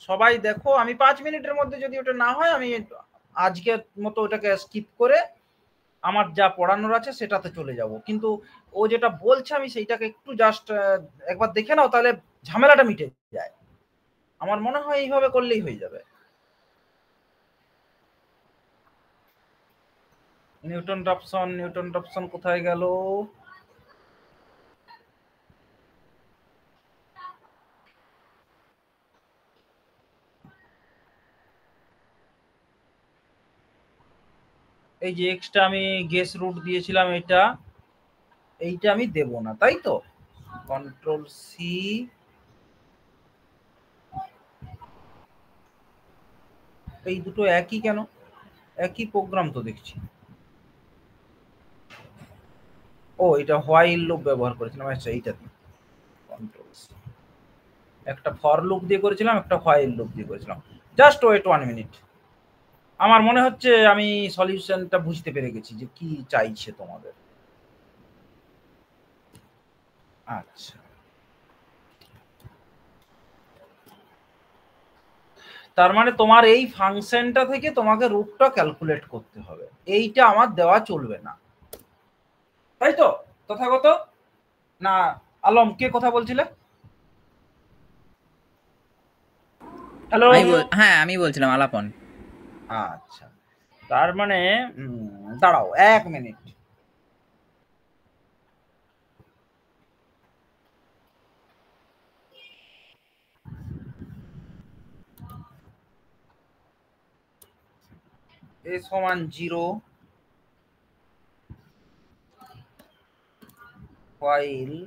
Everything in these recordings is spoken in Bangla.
সবাই দেখো, আমি 5 মিনিটের মধ্যে যদি ওটা না হয় আমি আজকের মতো ওটাকে স্কিপ করে আমার যা পড়ানোর আছে সেটাতে চলে যাব। কিন্তু ও যেটা বলছে আমি সেইটাকে একটু জাস্ট একবার দেখে নাও, তাহলে ঝামেলাটা মিটে যায়। আমার মনে হয় এইভাবে করলেই হয়ে যাবে। নিউটন রপসন কোথায় গেল? এই যে এক্সটা আমি গেস রুট দিয়েছিলাম, এইটা আমি দেব না, তাই তো? কন্ট্রোল সি, এই দুটো একই কেন? একই প্রোগ্রাম তো দেখছি। ও, এটা হোয়াইল লুপ ব্যবহার করেছিলাম। আচ্ছা, এইটা দিই কন্ট্রোল সি। একটা ফর লুপ দিয়ে করেছিলাম, একটা হোয়াইল লুপ দিয়ে করেছিলাম। Just wait 1 minute. আমার মনে হচ্ছে আমি সলিউশনটা বুঝতে পেরে গেছি যে কি চাইছে তোমাদের। আচ্ছা, তার মানে তোমার এই ফাংশনটা থেকে তোমাকে রুটটা ক্যালকুলেট করতে হবে, এইটা আমার দেওয়া চলবে না, তাই তো? তথাগত না আলম, কে কথা বলছিলে? হ্যালো। হ্যাঁ, আমি বলছিলাম আলাপন। আচ্ছা, তার মানে দাঁড়াও 1 মিনিট। এ সমান 0 while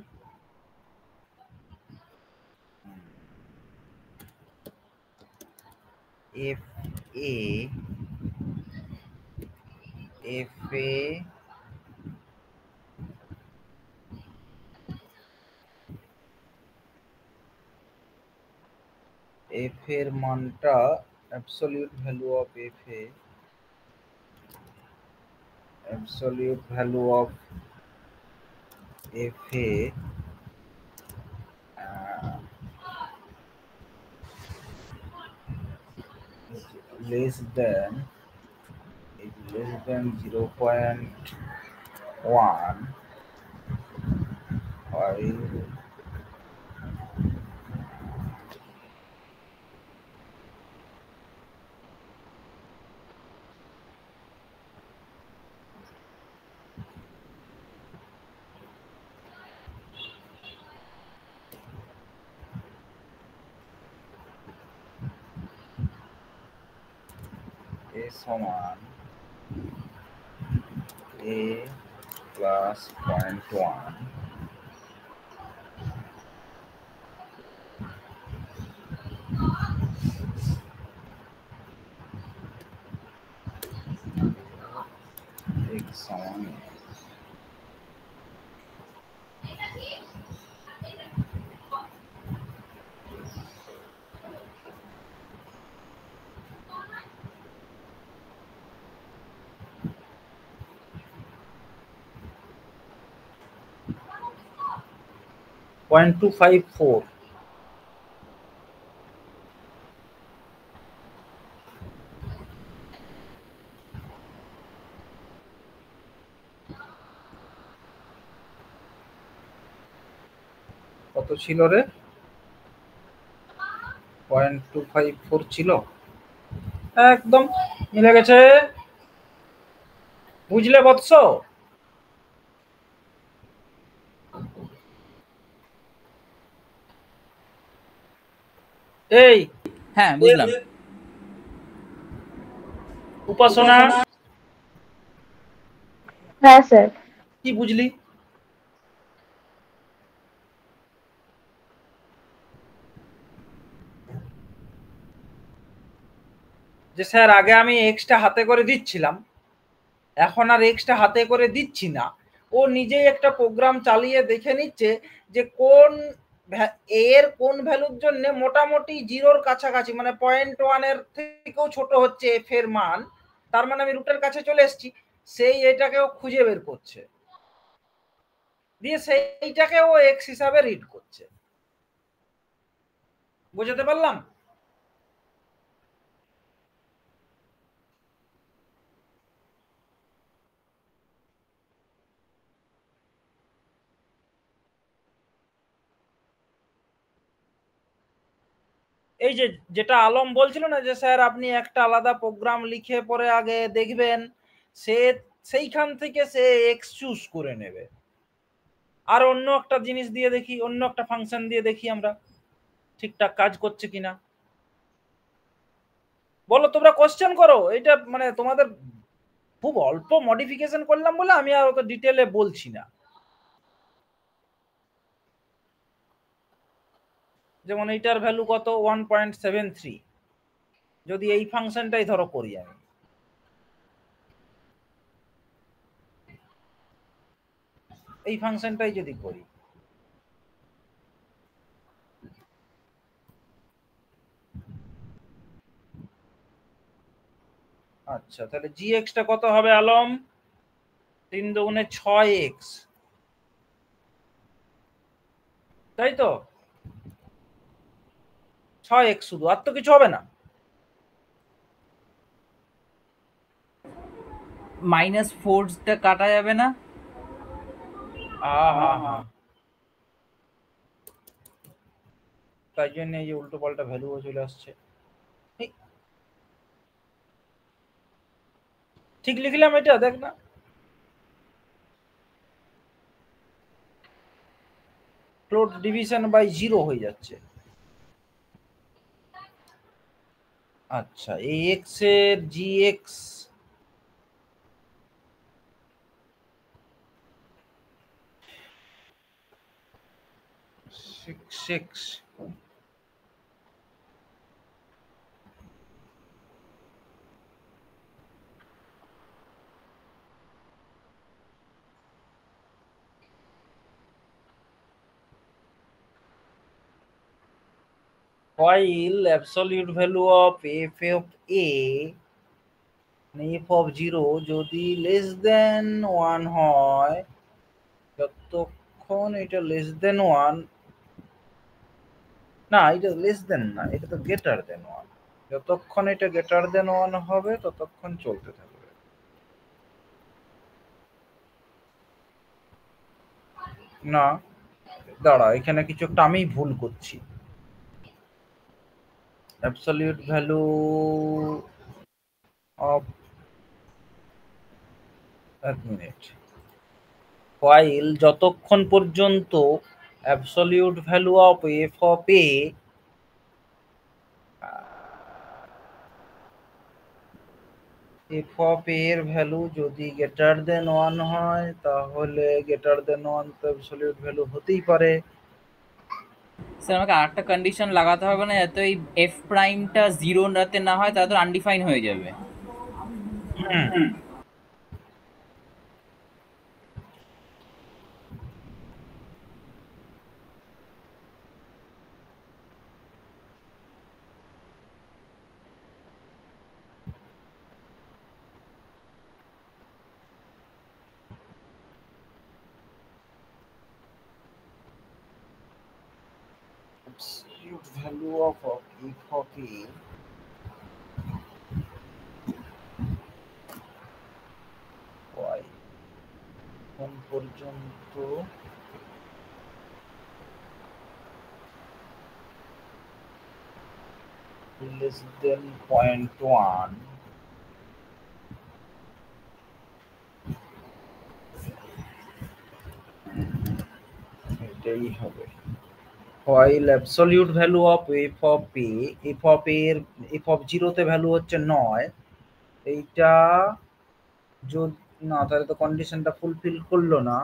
f a f এর মানটা absolute value of f A, absolute value of f A less than 0.1 while a সমান a plus 0.1 x সমান 0.254। কত ছিল রে? 0.254 ছিল। একদম মিলে গেছে, বুঝলে বৎস? এই হ্যাঁ, বুঝলাম। উপাসনা, হ্যাঁ স্যার। কি বুঝলি? যে স্যার আগে আমি এক্সটা হাতে করে দিচ্ছিলাম, এখন আর এক্সটা হাতে করে দিচ্ছি না। ও নিজেই একটা প্রোগ্রাম চালিয়ে দেখে নিচ্ছে যে কোন এর কোন ভ্যালুর জন্য মোটামুটি জিরোর কাছাকাছি, মানে 0.1 এর থেকেও ছোট হচ্ছে এফ এর মান। তার মানে আমি রুটের কাছে চলে এসেছি, সেই এটাকেও খুঁজে বের করছে, দিয়ে সেইটাকে ও এক্স হিসাবে রিড করছে। বুঝতে পারলাম? এই যে যেটা আলম বলছিল না যে স্যার আপনি একটা আলাদা প্রোগ্রাম লিখে পরে আগে দেখবেন, সে সেইখান থেকে সে এক্স চুজ করে নেবে। আর অন্য একটা জিনিস দিয়ে দেখি, অন্য একটা ফাংশন দিয়ে দেখি আমরা ঠিকঠাক কাজ করছে কিনা। বলো, তোমরা কোশ্চেন করো। এটা মানে তোমাদের খুব অল্প মডিফিকেশন করলাম বলে আমি আর অত ডিটেলে বলছি না। যেমন এইটার ভ্যালু কত 1.73, যদি এই ফাংশনটাই ধরো করি আমি, এই ফাংশনটাই যদি করি, আচ্ছা তাহলে gx টা কত হবে আলম? 3 দুগুণে 6x, তাই তো? 6x শুধু, আর তো কিছু হবে না। -4টা কাটা যাবে না? তাই জন্য এই যে উল্টো পাল্টা ভ্যালুও চলে আসছে। ঠিক লিখলাম এটা? দেখ না, ফ্লোট ডিভিশন বাই 0 হয়ে যাচ্ছে। আচ্ছা এই x এর gx six while absolute value of f of a f of 0 যদি লেস দেন 1 হয়, যতক্ষণ এটা লেস দেন 1, না এটা লেস দেন না, এটা তো গ্রেটার দেন 1, যতক্ষণ এটা গ্রেটার দেন 1 হবে ততক্ষণ চলতে থাকবে। না দাঁড়া, এখানে কিছু একটা আমি ভুল করছি। অ্যাবসলিউট ভ্যালু অফ, এক মিনিট, while যতক্ষণ পর্যন্ত absolute value of F of A F of এর ভ্যালু যদি গ্রেটার দেন 1 হয়, তাহলে গ্রেটার দেন 1 তো অ্যাবসলিউট ভ্যালু হতেই পারে। স্যার আমাকে আরেকটা কন্ডিশন লাগাতে হবে না, যাতে ওই এফ প্রাইমটা 0 রাতে না হয়, তাহলে তো আনডিফাইন হয়ে যাবে। Absolute value of f of a y কোন পর্যন্ত less than 0.1, এটাই হবে। while absolute value of f of a, f of a এর f of 0 তে ভ্যালু হচ্ছে 9, এইটা যদি না, তাহলে তো কন্ডিশনটা ফুলফিল করলো না।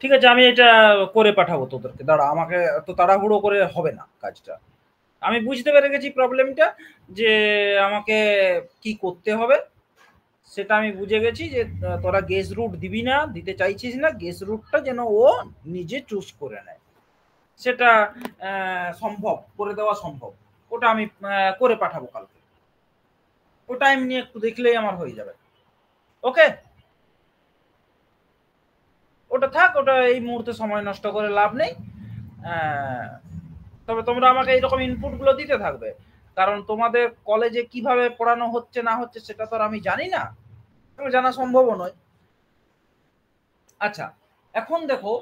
ঠিক আছে, আমি এটা করে পাঠাবো তোদেরকে, দাঁড়া, আমাকে তো তাড়াহুড়ো করে হবে না কাজটা। আমি বুঝতে পেরে গেছি প্রবলেমটা, যে আমাকে কি করতে হবে সেটা আমি বুঝে গেছি, যে তোরা গেস রুট দিবি না, দিতে চাইছিস না, গেস রুটটা যেন ও নিজে চুজ করে নেয়, সেটা সম্ভব করে দেওয়া সম্ভব, ওটা আমি করে পাঠাবো কালকে। ওটা এমনি একটু দেখলেই আমার হয়ে যাবে। ওকে, ওটা থাক, ওটা এই মুহূর্তে সময় নষ্ট করে লাভ নেই। তবে তোমরা আমাকে এইরকম ইনপুট গুলো দিতে থাকবে, কারণ তোমাদের কলেজে কিভাবে পড়ানো হচ্ছে না হচ্ছে সেটা তো আর আমি জানি না, জানা সম্ভবও নয়। আচ্ছা, এখন দেখো,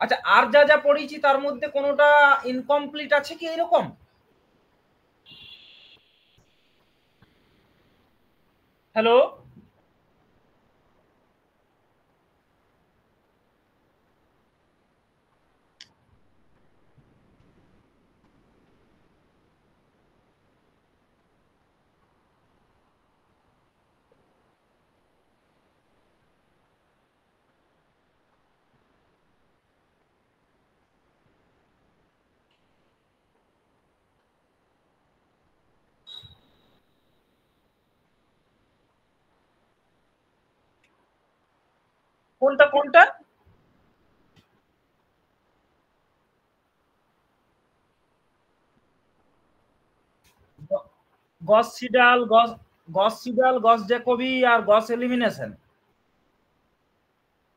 আচ্ছা আর যা যা পড়েছি তার মধ্যে কোনোটা ইনকমপ্লিট আছে কি এরকম? হ্যালো, কোনটা কোনটা? গস সিডাল, গস সিডাল, গস জ্যাকোবি আর গস এলিমিনেশন।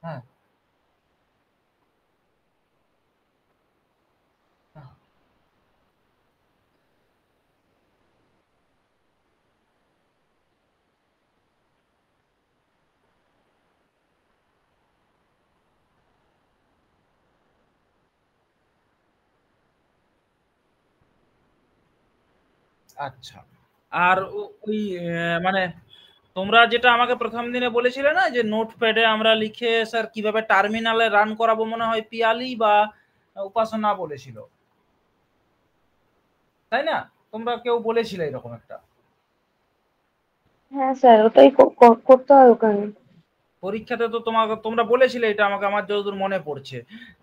হ্যাঁ, আচ্ছা। আর ওই মানে তোমরা যেটা আমাকে প্রথম দিনে বলেছিলে না যে নোটপ্যাডে আমরা লিখে স্যার কিভাবে টার্মিনালে রান করাবো, মনে হয় পিয়ালি বা উপাসনা বলেছিল, তাই না? তোমরা কেউ বলেছিলে এরকম একটা? হ্যাঁ স্যার, ওটাই করতে হয় ওখানে। পরীক্ষাতে তো তোমরা বলেছিলে এটা আমাকে, আমার যতদূর মনে পড়ছে,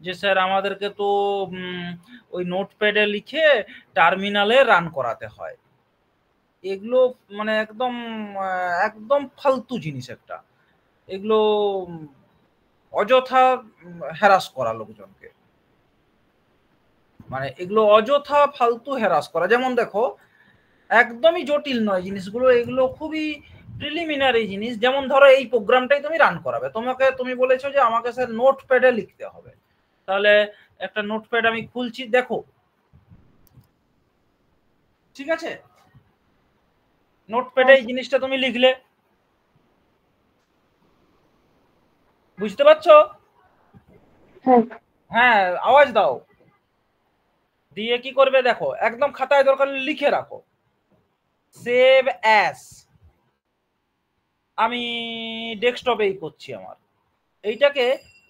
যে স্যার আমাদেরকে তো ওই নোটপ্যাডে লিখে টার্মিনালে রান করাতে হয়। এগুলো মানে একদম একদম ফালতু জিনিস একটা। এগুলো অযথা হ্যারাস করা লোকজনকে, মানে এগুলো অযথা ফালতু হ্যারাস করা। যেমন দেখো, একদমই জটিল নয় জিনিসগুলো, এগুলো খুবই প্রিলিমিনারি জিনিস। যেমন ধরো এই প্রোগ্রামটাই তুমি রান করাবে, তুমি বলেছো যে আমাকে স্যার নোটপ্যাডে লিখতে হবে, তাহলে একটা নোটপ্যাড আমি খুলছি, দেখো, ঠিক আছে, নোটপ্যাডে এই জিনিসটা তুমি লিখলে, বুঝতে পারছো? হ্যাঁ হ্যাঁ, আওয়াজ দাও। দিয়ে কি করবে দেখো, একদম খাতায় দরকার লিখে রাখো সেভ অ্যাস। আমি ডেস্কটপেই করছি আমার, এইটাকে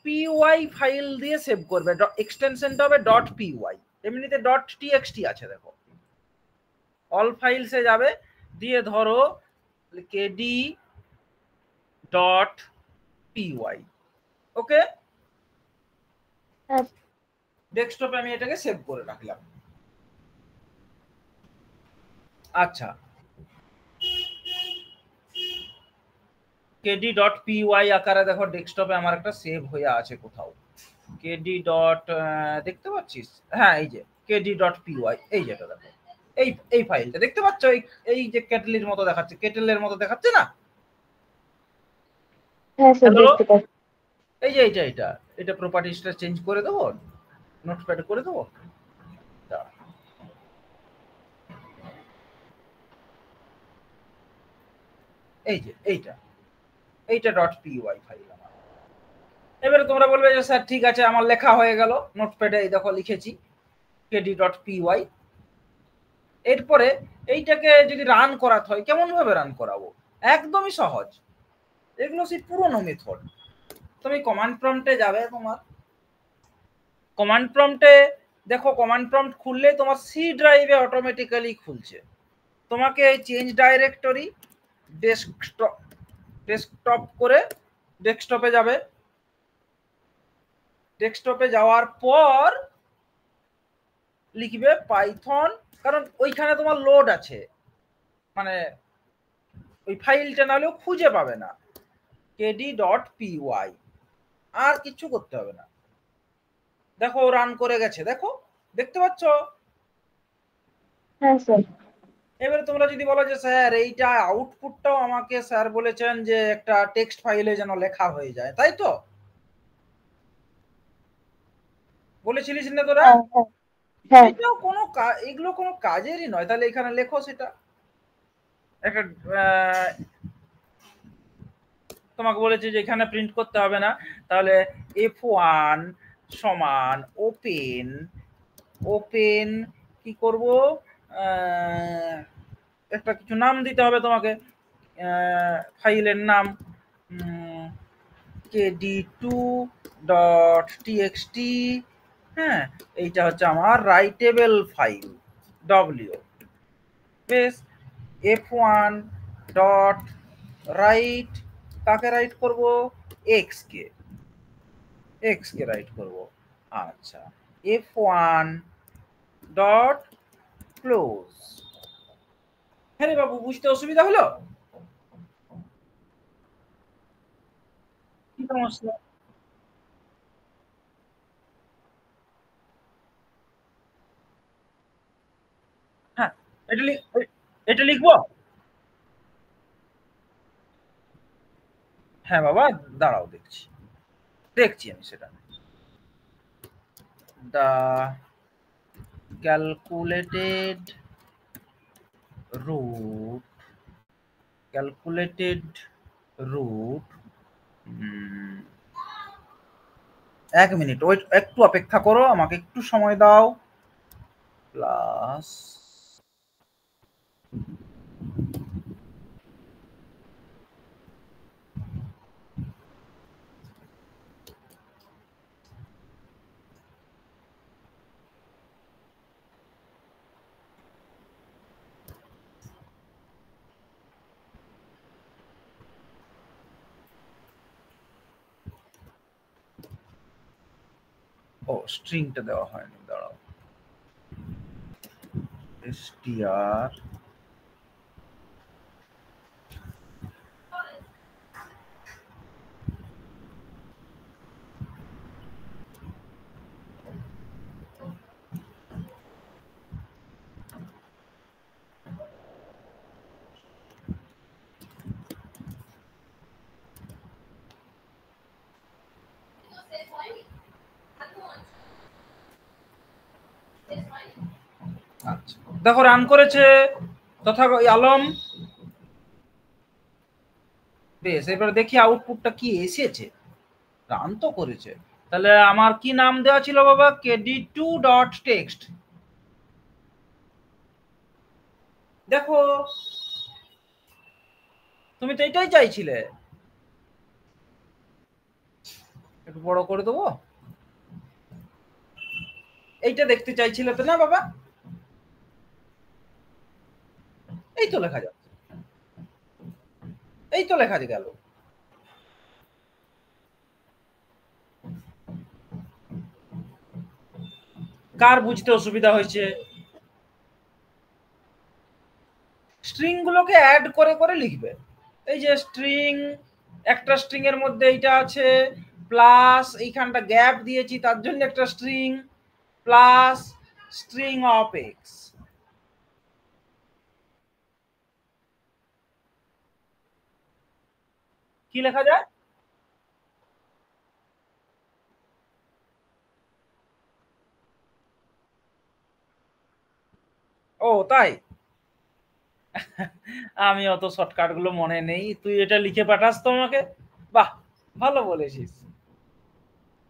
পিওয়াই ফাইল দিয়ে সেভ করবে, এক্সটেনশনটা হবে ডট পিওয়াই, এমনিতে ডট টিএক্সটি আছে দেখো, অল ফাইলসে যাবে, দিয়ে ধরো কেডি ডট পিওয়াই। ওকে, হ্যাঁ ডেস্কটপে আমি এটাকে সেভ করে রাখলাম। আচ্ছা, কেডি ডট পিওয়াই আকারে দেখো ডেস্কটপে আমার একটা সেভ হয়ে আছে কোথাও, কেডি ডট, দেখতে পাচ্ছিস? হ্যাঁ, এই যে কেডি ডট পিওয়াই, এই যেটা দেখো, এই ফাইলটা দেখতে পাচ্ছ, এই যে কেটলির মতো দেখাচ্ছে, কেটেলের মতো দেখাচ্ছে না? হ্যাঁ স্যার, হ্যালো, দেখতে পাচ্ছি। এই যে এটা প্রপার্টিসটা চেঞ্জ করে দেবো, নোটপ্যাড করে দেবো। এই যে এইটা ডট পিওয়াই ফাইল আমার। এবারে তোমরা বলবে যে স্যার ঠিক আছে আমার লেখা হয়ে গেল নোটপ্যাডে, এই দেখো লিখেছি কেডি ডট পিওয়াই। এরপরে এইটাকে যদি রান করাতে হয়, কেমন ভাবে রান করাবো? একদমই সহজ, এগুলো সেই পুরনো মেথড। তুমি কমান্ড প্রম্পটে যাবে, তোমার কমান্ড প্রম্পটে দেখো, কমান্ড প্রম্পট খুললে তোমার সি ড্রাইভে অটোমেটিক্যালি খুলছে। তোমাকে চেঞ্জ ডাইরেক্টরি ডেস্কটপ করে ডেস্কটপে যাবে, ডেস্কটপে যাওয়ার পর লিখবে পাইথন, কারণ ওইখানে তোমার লোড আছে, মানে ওই ফাইলটা নাহলেও খুঁজে পাবে না, কেডি ডট পিওয়াই, আর কিছু করতে হবে না, দেখো রান করে গেছে, দেখো দেখতে পাচ্ছ? হ্যাঁ স্যার। এবারে তোমরা যদি বলো যে স্যার এইটা আউটপুটটাও আমাকে স্যার বলেছেন যে একটা টেক্সট ফাইলে যেন লেখা হয়ে যায়, তাই তো বলেছিলিস না তোরা? হ্যাঁ হ্যাঁ হ্যাঁ। এটাও কোনো এগুলো কোনো কাজেরই নয়, তাহলে এখানে লেখো সেটা একটা তোমাকে বলেছে যে এখানে প্রিন্ট করতে হবে না, তাহলে F1 সমান ওপেন, ওপেন কি করব, একটা কিছু নাম দিতে হবে তোমাকে, ফাইলের নাম kd2.txt, হ্যাঁ এইটা হচ্ছে আমার রাইটেবল ফাইল w, বেশ f1 ডট রাইট, কাকে রাইট করব, x কে রাইট করব, আচ্ছা f1 ডট ক্লোজ। হ্যাঁ রে বাবু, বুঝতে অসুবিধা হলো? কি সমস্যা? হ্যাঁ এটা লিখবো। হ্যাঁ বাবা, দাঁড়াও দেখছি আমি সেটা। The calculated root, calculated root, 1 minute wait, একটু অপেক্ষা করো, আমাকে একটু সময় দাও, প্লাস ও স্ট্রিংটা দেওয়া হয়নি, দাঁড়াও, str আচ্ছা দেখো রান করেছে তথা আলম, বেশ এবার দেখি আউটপুটটা কি এসেছে, রান তো করেছে, তাহলে আমার কি নাম দেওয়া ছিল বাবা, kd2.text, দেখো তুমি তো এটাই চাইছিলে, একটু বড় করে দেবো, এইটা দেখতে চাইছিলে তো না বাবা, এই তো লেখা যাচ্ছে, এই তো লেখা গেল, কার বুঝতে অসুবিধা হয়েছে? স্ট্রিং গুলোকে অ্যাড করে করে লিখবে, এই যে স্ট্রিং, একটা স্ট্রিং এর মধ্যে এইটা আছে, প্লাস এইখানটা গ্যাপ দিয়েছি তার জন্য একটা string, plus string of x, কি লেখা যায়? ও তাই, আমি অত শর্টকাট গুলো মনে নেই, তুই এটা লিখে পাঠাস তো আমাকে, বাহ ভালো বলেছিস,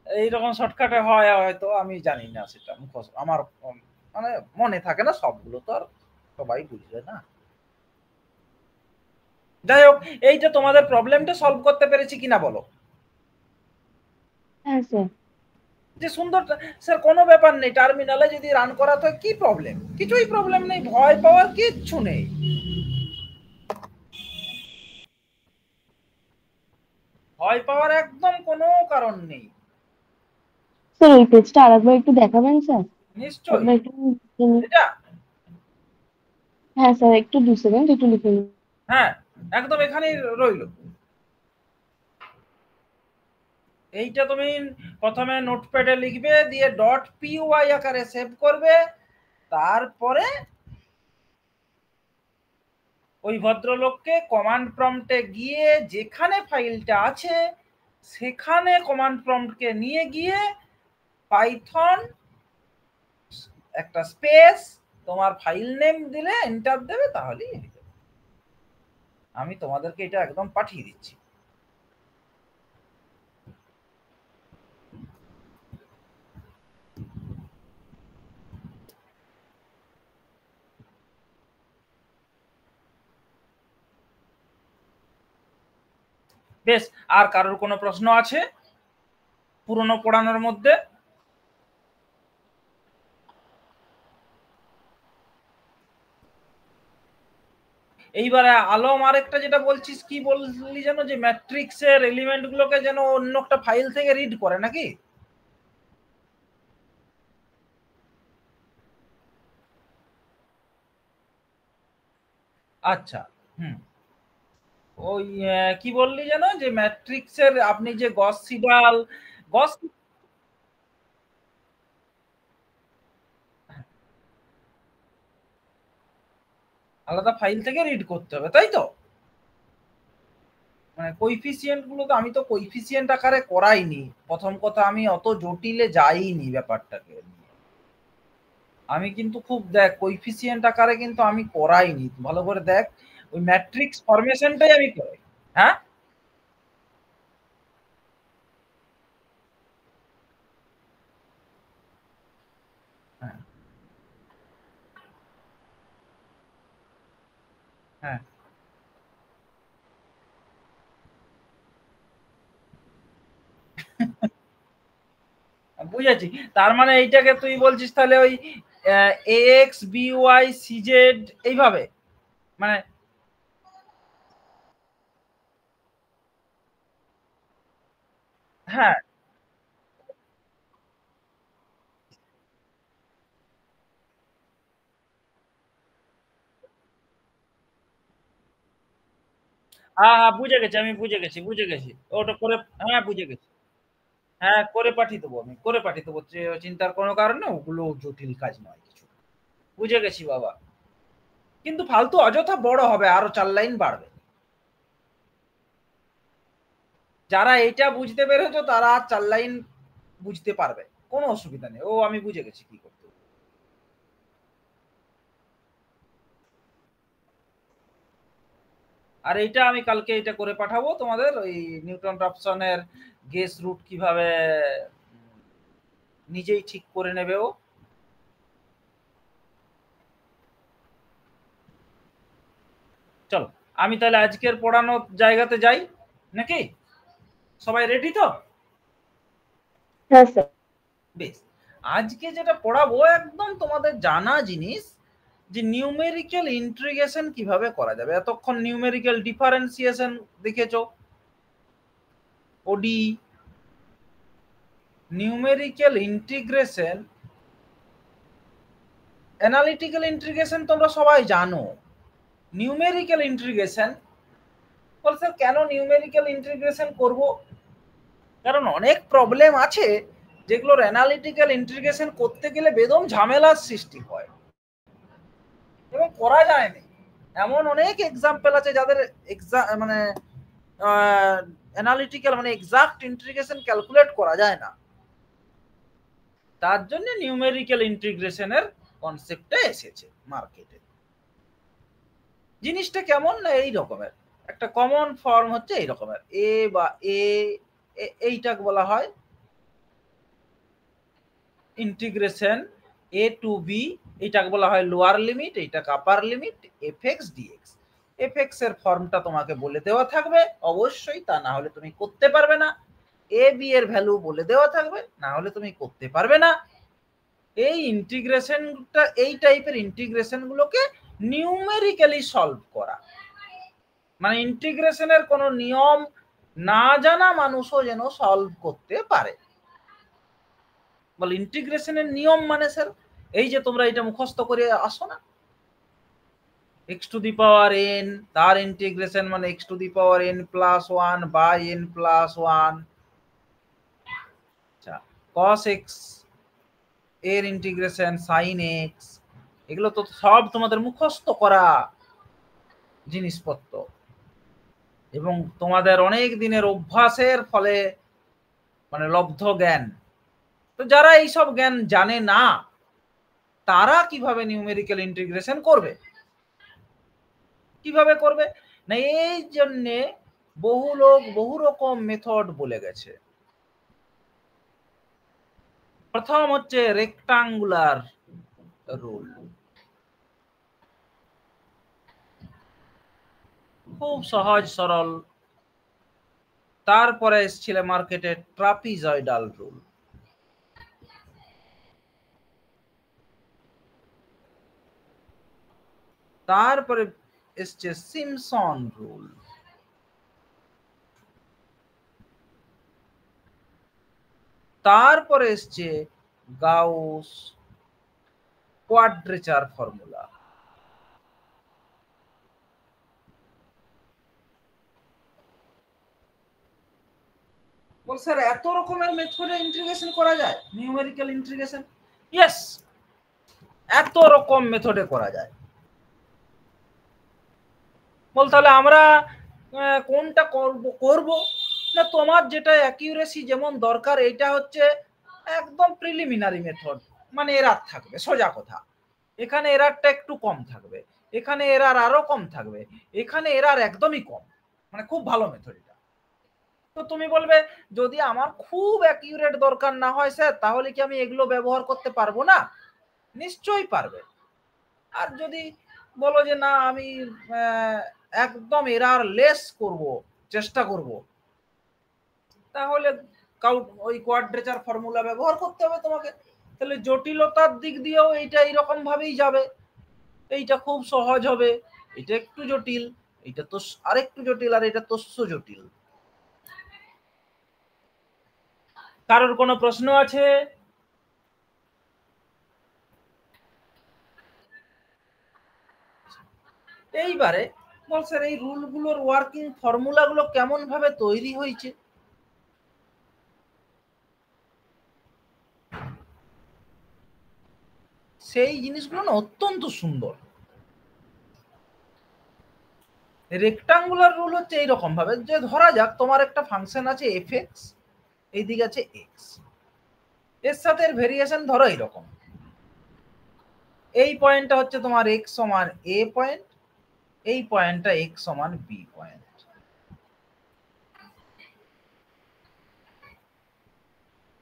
এইরকম শর্টকাটে হয় হয়তো, আমি জানি না সেটা, আমার মানে মনে থাকে না সবগুলো, তো আর সবাই বুঝবে না, যাই হোক এইটা তোমাদের প্রবলেমটা সলভ করতে পেরেছি কিনা বলো? হ্যাঁ স্যার। যে সুন্দর স্যার, কোনো ব্যাপার নেই, টার্মিনালে যদি রান করা তো কি প্রবলেম, কিছুই প্রবলেম নেই, ভয় পাওয়ার কিচ্ছু নেই, ভয় পাওয়ার একদম কোনো কারণ নেই, স্যার ওই পেজটা আরেকবার একটু দেখাবেন স্যার? নিশ্চয়ই একবার একটু লিখে নিন। এটা, হ্যাঁ স্যার, একটু 2 সেকেন্ড একটু লিখে নিন। হ্যাঁ একদম এখানেই রইল, এইটা তুমি প্রথমে নোটপ্যাডে লিখবে, দিয়ে .py আকারে সেভ করবে, তারপরে ওই ভদ্রলোককে কমান্ড প্রম্পটে গিয়ে যেখানে ফাইলটা আছে সেখানে কমান্ড প্রম্পটকে নিয়ে গিয়ে পাইথন একটা স্পেস তোমার ফাইল নেম দিলে এন্টার দেবে, তাহলেই হয়ে যাবে। আমি তোমাদেরকে এটা একদম পাঠিয়ে দিচ্ছি। বেশ, আর কারোর কোনো প্রশ্ন আছে পুরনো পড়ানোর মধ্যে? এইবারে আলম আরেকটা যেটা বলছিস, কি বললি যেন, যে ম্যাট্রিক্সের এলিমেন্ট গুলোকে যেন অন্য একটা ফাইল থেকে রিড করে নাকি? আচ্ছা, ওই কি বললি যেন, যে ম্যাট্রিক্সের আপনি যে গস সিডাল গস আলাদা ফাইল থেকে রিড করতে হবে, তাই তো? মানে কোইফিসিয়েন্ট গুলো তো আমি তো কোইফিসিয়েন্ট আকারে করাইনি, প্রথম কথা আমি অত জটিলে যাইনি ব্যাপারটাকে নিয়ে। আমি কিন্তু খুব দেখ কোইফিসিয়েন্ট আকারে কিন্তু আমি করাইনি, ভালো করে দেখ, ওই ম্যাট্রিক্স ফরমেশনটাই আমি করাই। হ্যাঁ, হ্যাঁ, হ্যাঁ, বুঝেছি। তার মানে এইটাকে তুই বলছিস তাহলে ওই X B Y C Z এইভাবে, মানে হ্যাঁ, হ্যাঁ, হ্যাঁ, বুঝে গেছি, আমি বুঝে গেছি, বুঝে গেছি ওটা করে। হ্যাঁ, বুঝে গেছি। হ্যাঁ, করে পাঠিয়ে দেবো, আমি করে পাঠিয়ে দেবো, চিন্তার কোনো কারণ নেই, ওগুলো জটিল কাজ নয় কিছু। বুঝে গেছি বাবা, কিন্তু ফালতু অযথা বড় হবে, আরো 4 লাইন বাড়বে। যারা এটা বুঝতে পেরেছো তারা আর 4 লাইন বুঝতে পারবে, কোনো অসুবিধা নেই, ও আমি বুঝে গেছি কি করতে হবে। আর এইটা আমি কালকে এটা করে পাঠাবো তোমাদের, ওই নিউটন রাফসনের গেস রুট কিভাবে নিজেই ঠিক করে নেবে ও। চলো, আমি তাহলে আজকের পড়ানোর জায়গাতে যাই নাকি? সবাই রেডি তো? হ্যাঁ স্যার। বেশ, আজকে যেটা পড়াবো একদম তোমাদের জানা জিনিস, যে নিউমেরিক্যাল ইন্টিগ্রেশন কিভাবে করা যাবে। এতক্ষণ নিউমেরিক্যাল ডিফারেন্সিয়েশন দেখেছো, ওডি, নিউমেরিক্যাল ইন্টিগ্রেশন, অ্যানালিটিক্যাল ইন্টিগ্রেশন তোমরা সবাই জানো। নিউমেরিক্যাল ইন্টিগ্রেশন, বল স্যার কেন নিউমেরিক্যাল ইন্টিগ্রেশন করব? কারণ অনেক প্রবলেম আছে যেগুলোর অ্যানালিটিক্যাল ইন্টিগ্রেশন করতে গেলে বেদম ঝামেলার সৃষ্টি হয় এবং করা যায় না। এমন অনেক এক্সাম্পল আছে যাদের মানে অ্যানালিটিক্যাল মানে এক্সাক্ট ইন্টিগ্রেশন ক্যালকুলেট করা যায় না। তার জন্য নিউমেরিক্যাল ইন্টিগ্রেশনের কনসেপ্টটা এসেছে মার্কেটে। জিনিসটা কেমন না এই রকমের, একটা কমন ফর্ম হচ্ছে এই রকমের, এ বা এ, এইটাকে বলা হয় ইন্টিগ্রেশন এ টু বি, এইটাকে বলা হয় লোয়ার লিমিট, এইটাকে upper limit, F X D X. F X এর ফর্মটা তোমাকে বলে দেওয়া থাকবে অবশ্যই, তা না হলে তুমি করতে পারবে না। এ বি এর ভ্যালু বলে দেওয়া থাকবে, না হলে তুমি করতে পারবে না। এই ইন্টিগ্রেশনটা, এই টাইপের ইন্টিগ্রেশন গুলোকে নিউমেরিক্যালি সলভ করা, মানে ইন্টিগ্রেশনের কোনো নিয়ম না জানা মানুষও যেন সলভ করতে পারে। বল ইন্টিগ্রেশনের নিয়ম মানে স্যার এই যে তোমরা এটা মুখস্থ করে আসো না, x to the power n, তার ইন্টিগ্রেশন মানে x to the power n plus 1 by n plus 1, cos x এর ইন্টিগ্রেশন sin x, এগুলো তো সব তোমাদের মুখস্থ করা জিনিসপত্র এবং তোমাদের অনেক দিনের অভ্যাসের ফলে মানে লব্ধ জ্ঞান। তো যারা এইসব জ্ঞান জানে না তারা কিভাবে নিউমেরিক্যাল ইন্টিগ্রেশন করবে, কিভাবে করবে না, এই জন্যে বহু লোক বহু রকম মেথড বলে গেছে। প্রথম হচ্ছে রেক্টাঙ্গুলার রুল, খুব সহজ সরল। তারপরে এসেছিল মার্কেটে ট্রাপিজয়েডাল রুল, তারপরে এসছে সিমসন রুল, তারপরে এসছে গাউস কোয়াড্রেচার ফর্মুলা। বল স্যার এত রকমের মেথডে ইন্টিগ্রেশন করা যায় নিউমেরিক্যাল ইন্টিগ্রেশন? ইয়েস, এত রকম মেথডে করা যায়। বল তাহলে আমরা কোনটা করব না, তোমার যেটা অ্যাকিউরেসি যেমন দরকার এটা হচ্ছে একদম প্রিলিমিনারি মেথড, মানে এরার থাকবে, সোজা কথা। এখানে এরারটা একটু কম থাকবে, এখানে এরার আরো কম থাকবে, এখানে এরার একদমই কম, মানে খুব ভালো মেথড এটা। তো তুমি বলবে যদি আমার খুব অ্যাকিউরেট দরকার না হয় স্যার তাহলে কি আমি এগুলো ব্যবহার করতে পারবো না? নিশ্চয়ই পারবে। আর যদি বলো যে না আমি একদম এরার লেস করব, চেষ্টা করব, তাহলে ওই কোয়াড্রেচার ফর্মুলা ব্যবহার করতে হবে তোমাকে। তাহলে জটিলতার দিক দিয়েও এইটা এইরকম ভাবেই যাবে, এইটা খুব সহজ হবে, এটা একটু জটিল, এটা তো আরেকটু জটিল, আর এটা তস্য জটিল। কারোর কোনো প্রশ্ন আছে? এইবারে বল স্যার এই রুলগুলোর ওয়ার্কিং ফর্মুলাগুলো কেমন ভাবে তৈরি হয়েছে? সেই জিনিসগুলো না অত্যন্ত সুন্দর। রেক্টাঙ্গুলার রুল হচ্ছে এইরকম ভাবে যে ধরা যাক তোমার একটা ফাংশন আছে এফ এক্স, এইদিকে আছে এক্স, এর সাথে এর ভেরিয়েশন ধরো এইরকম, এই পয়েন্টটা হচ্ছে তোমার এক্স সমান এ পয়েন্ট, এই পয়েন্টটা এক্স সমান বি পয়েন্ট।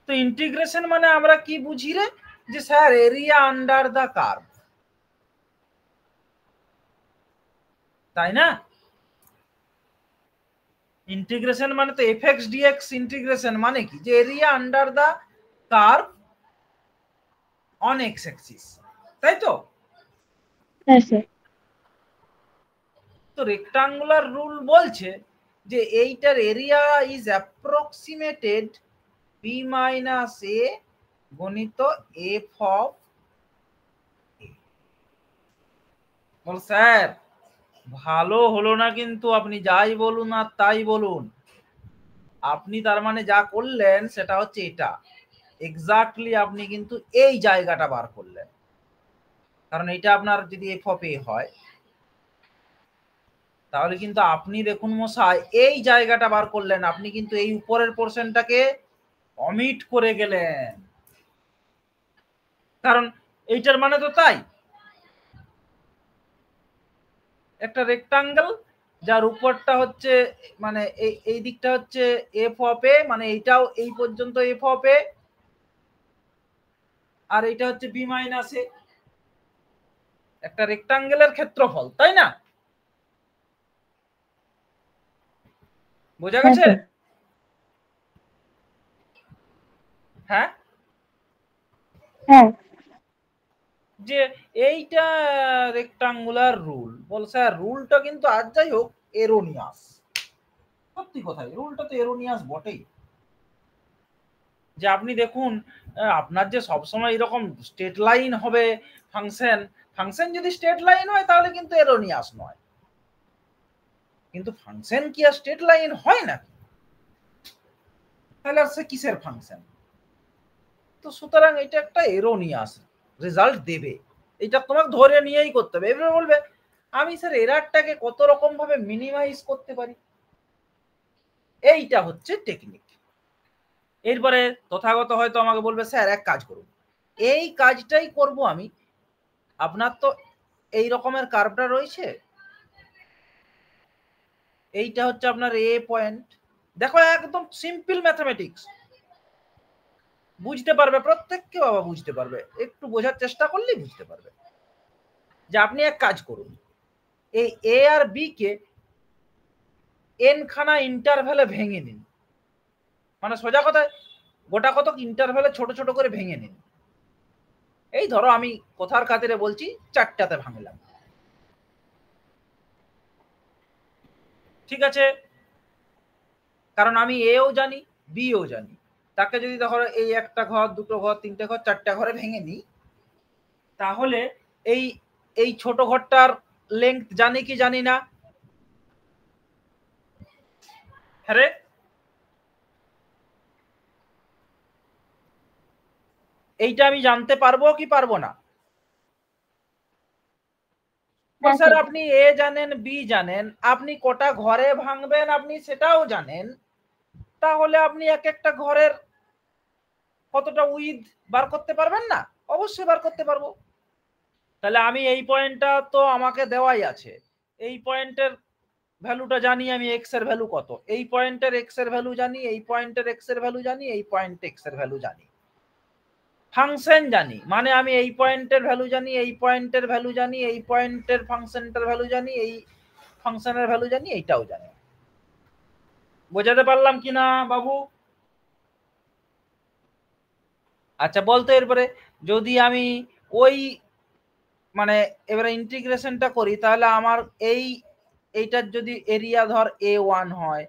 তো ইন্টিগ্রেশন মানে আমরা কি বুঝি রে, যে sir area under the curve, তাই না? ইন্টিগ্রেশন মানে তো এফ এক্স ডিএক্স ইন্টিগ্রেশন মানে কি, যে area under the curve on X axis, তাই তো? হ্যাঁ স্যার। তো রেক্টাঙ্গুলার রুল বলছে যে এইটার area is approximated b minus a গণিত এফ অফ এ। বল স্যার ভালো হলো না কিন্তু, আপনি যাই বলুন আর তাই বলুন, আপনি তার মানে যা করলেন সেটা হচ্ছে এটা এক্স্যাক্টলি, আপনি কিন্তু এই জায়গাটা বার করলেন। কারণ এটা আপনার যদি এফ অফ এ হয় তাহলে কিন্তু আপনি দেখুন মশাই এই জায়গাটা বার করলেন, আপনি কিন্তু এই উপরের পোর্শনটাকে অমিট করে গেলেন, কারণ এইটার মানে তো তাই একটা রেক্টাঙ্গেল যার উপরটা হচ্ছে মানে এই দিকটা হচ্ছে এফ অফ এ, মানে এইটাও এই পর্যন্ত এফ অফ এ, আর এইটা হচ্ছে বি মাইনাস এ, একটা রেক্টাঙ্গেলের ক্ষেত্রফল, তাই না? বোঝা গেছে? হ্যাঁ হ্যাঁ যে এইটা রেক্টাঙ্গুলার রুল। বল স্যার রুলটা কিন্তু আর যাই হোক এরোনিয়াস, সত্যি কথাই রুলটা তো এরোনিয়াস বটেই। যে আপনি দেখুন আপনার যে সবসময় এরকম স্ট্রেট লাইন হবে ফাংশন, ফাংশন যদি স্ট্রেট লাইন হয় তাহলে কিন্তু এরোনিয়াস নয়, কিন্তু ফাংশন কি আর স্ট্রেট লাইন হয় না? তাহলে আর সে কিসের ফাংশন? তো সুতরাং এটা একটা এরোনিয়াস রেজাল্ট দেবে, এটা তোমাকে ধরে নিয়েই করতে হবে। এবারে বলবে আমি স্যার এরারটাকে কত রকম ভাবে মিনিমাইজ করতে পারি, এইটা হচ্ছে টেকনিক। এরপরে তথাগত হয়তো আমাকে বলবে স্যার এক কাজ করুন, এই কাজটাই করব আমি। আপনার তো এই রকমের কার্ভটা রয়েছে, এইটা হচ্ছে আপনার এ পয়েন্ট। দেখো একদম সিম্পল ম্যাথমেটিক্স, বুঝতে পারবে প্রত্যেককে, বাবা বুঝতে পারবে, একটু বোঝার চেষ্টা করলেই বুঝতে পারবে। যে আপনি এক কাজ করুন, এই এ আর বি কে এন খানা ইন্টারভ্যালে ভেঙে নিন, মানে সোজা কথায় গোটা কতক ইন্টারভ্যালে ছোট ছোট করে ভেঙে নিন। এই ধরো আমি কথার খাতিরে বলছি 4টাতে ভাঙলাম, ঠিক আছে, কারণ আমি এও জানি বিও জানি। তাকে যদি দেখো এই একটা ঘর, দুটো ঘর, তিনটে ঘর, 4টা ঘরে ভেঙে নিই, তাহলে এই এই ছোট ঘরটার লেংথ জানি কি জানি না? হ্যাঁ, এইটা আমি জানতে পারবো কি পারবো না? স্যার আপনি এ জানেন বি জানেন, আপনি কটা ঘরে ভাঙবেন আপনি সেটাও জানেন, তাহলে আপনি এক একটা ঘরের কতটা উইথ বার করতে পারবেন না? অবশ্যই বার করতে পারবো। তাহলে আমি এই পয়েন্টটা তো আমাকে দেওয়াই আছে, এই পয়েন্টের ভ্যালুটা জানি আমি, এক্স এর ভ্যালু কত, এই পয়েন্টের এক্স এর ভ্যালু জানি, এই পয়েন্টের এক্স এর ভ্যালু জানি, এই পয়েন্ট এক্স এর ভ্যালু জানি, ফাংশন জানি, মানে আমি এই পয়েন্টের ভ্যালু জানি, এই পয়েন্টের ভ্যালু জানি, এই পয়েন্টের ফাংশনটার ভ্যালু জানি, এই ফাংশনের ভ্যালু জানি, এইটাও জানি। বোঝাতে পারলাম কিনা বাবু? আচ্ছা বলতো এরপরে যদি আমি ওই মানে এবারে ইন্টিগ্রেশনটা করি, তাহলে আমার এইটার যদি এরিয়া ধর A1 হয়,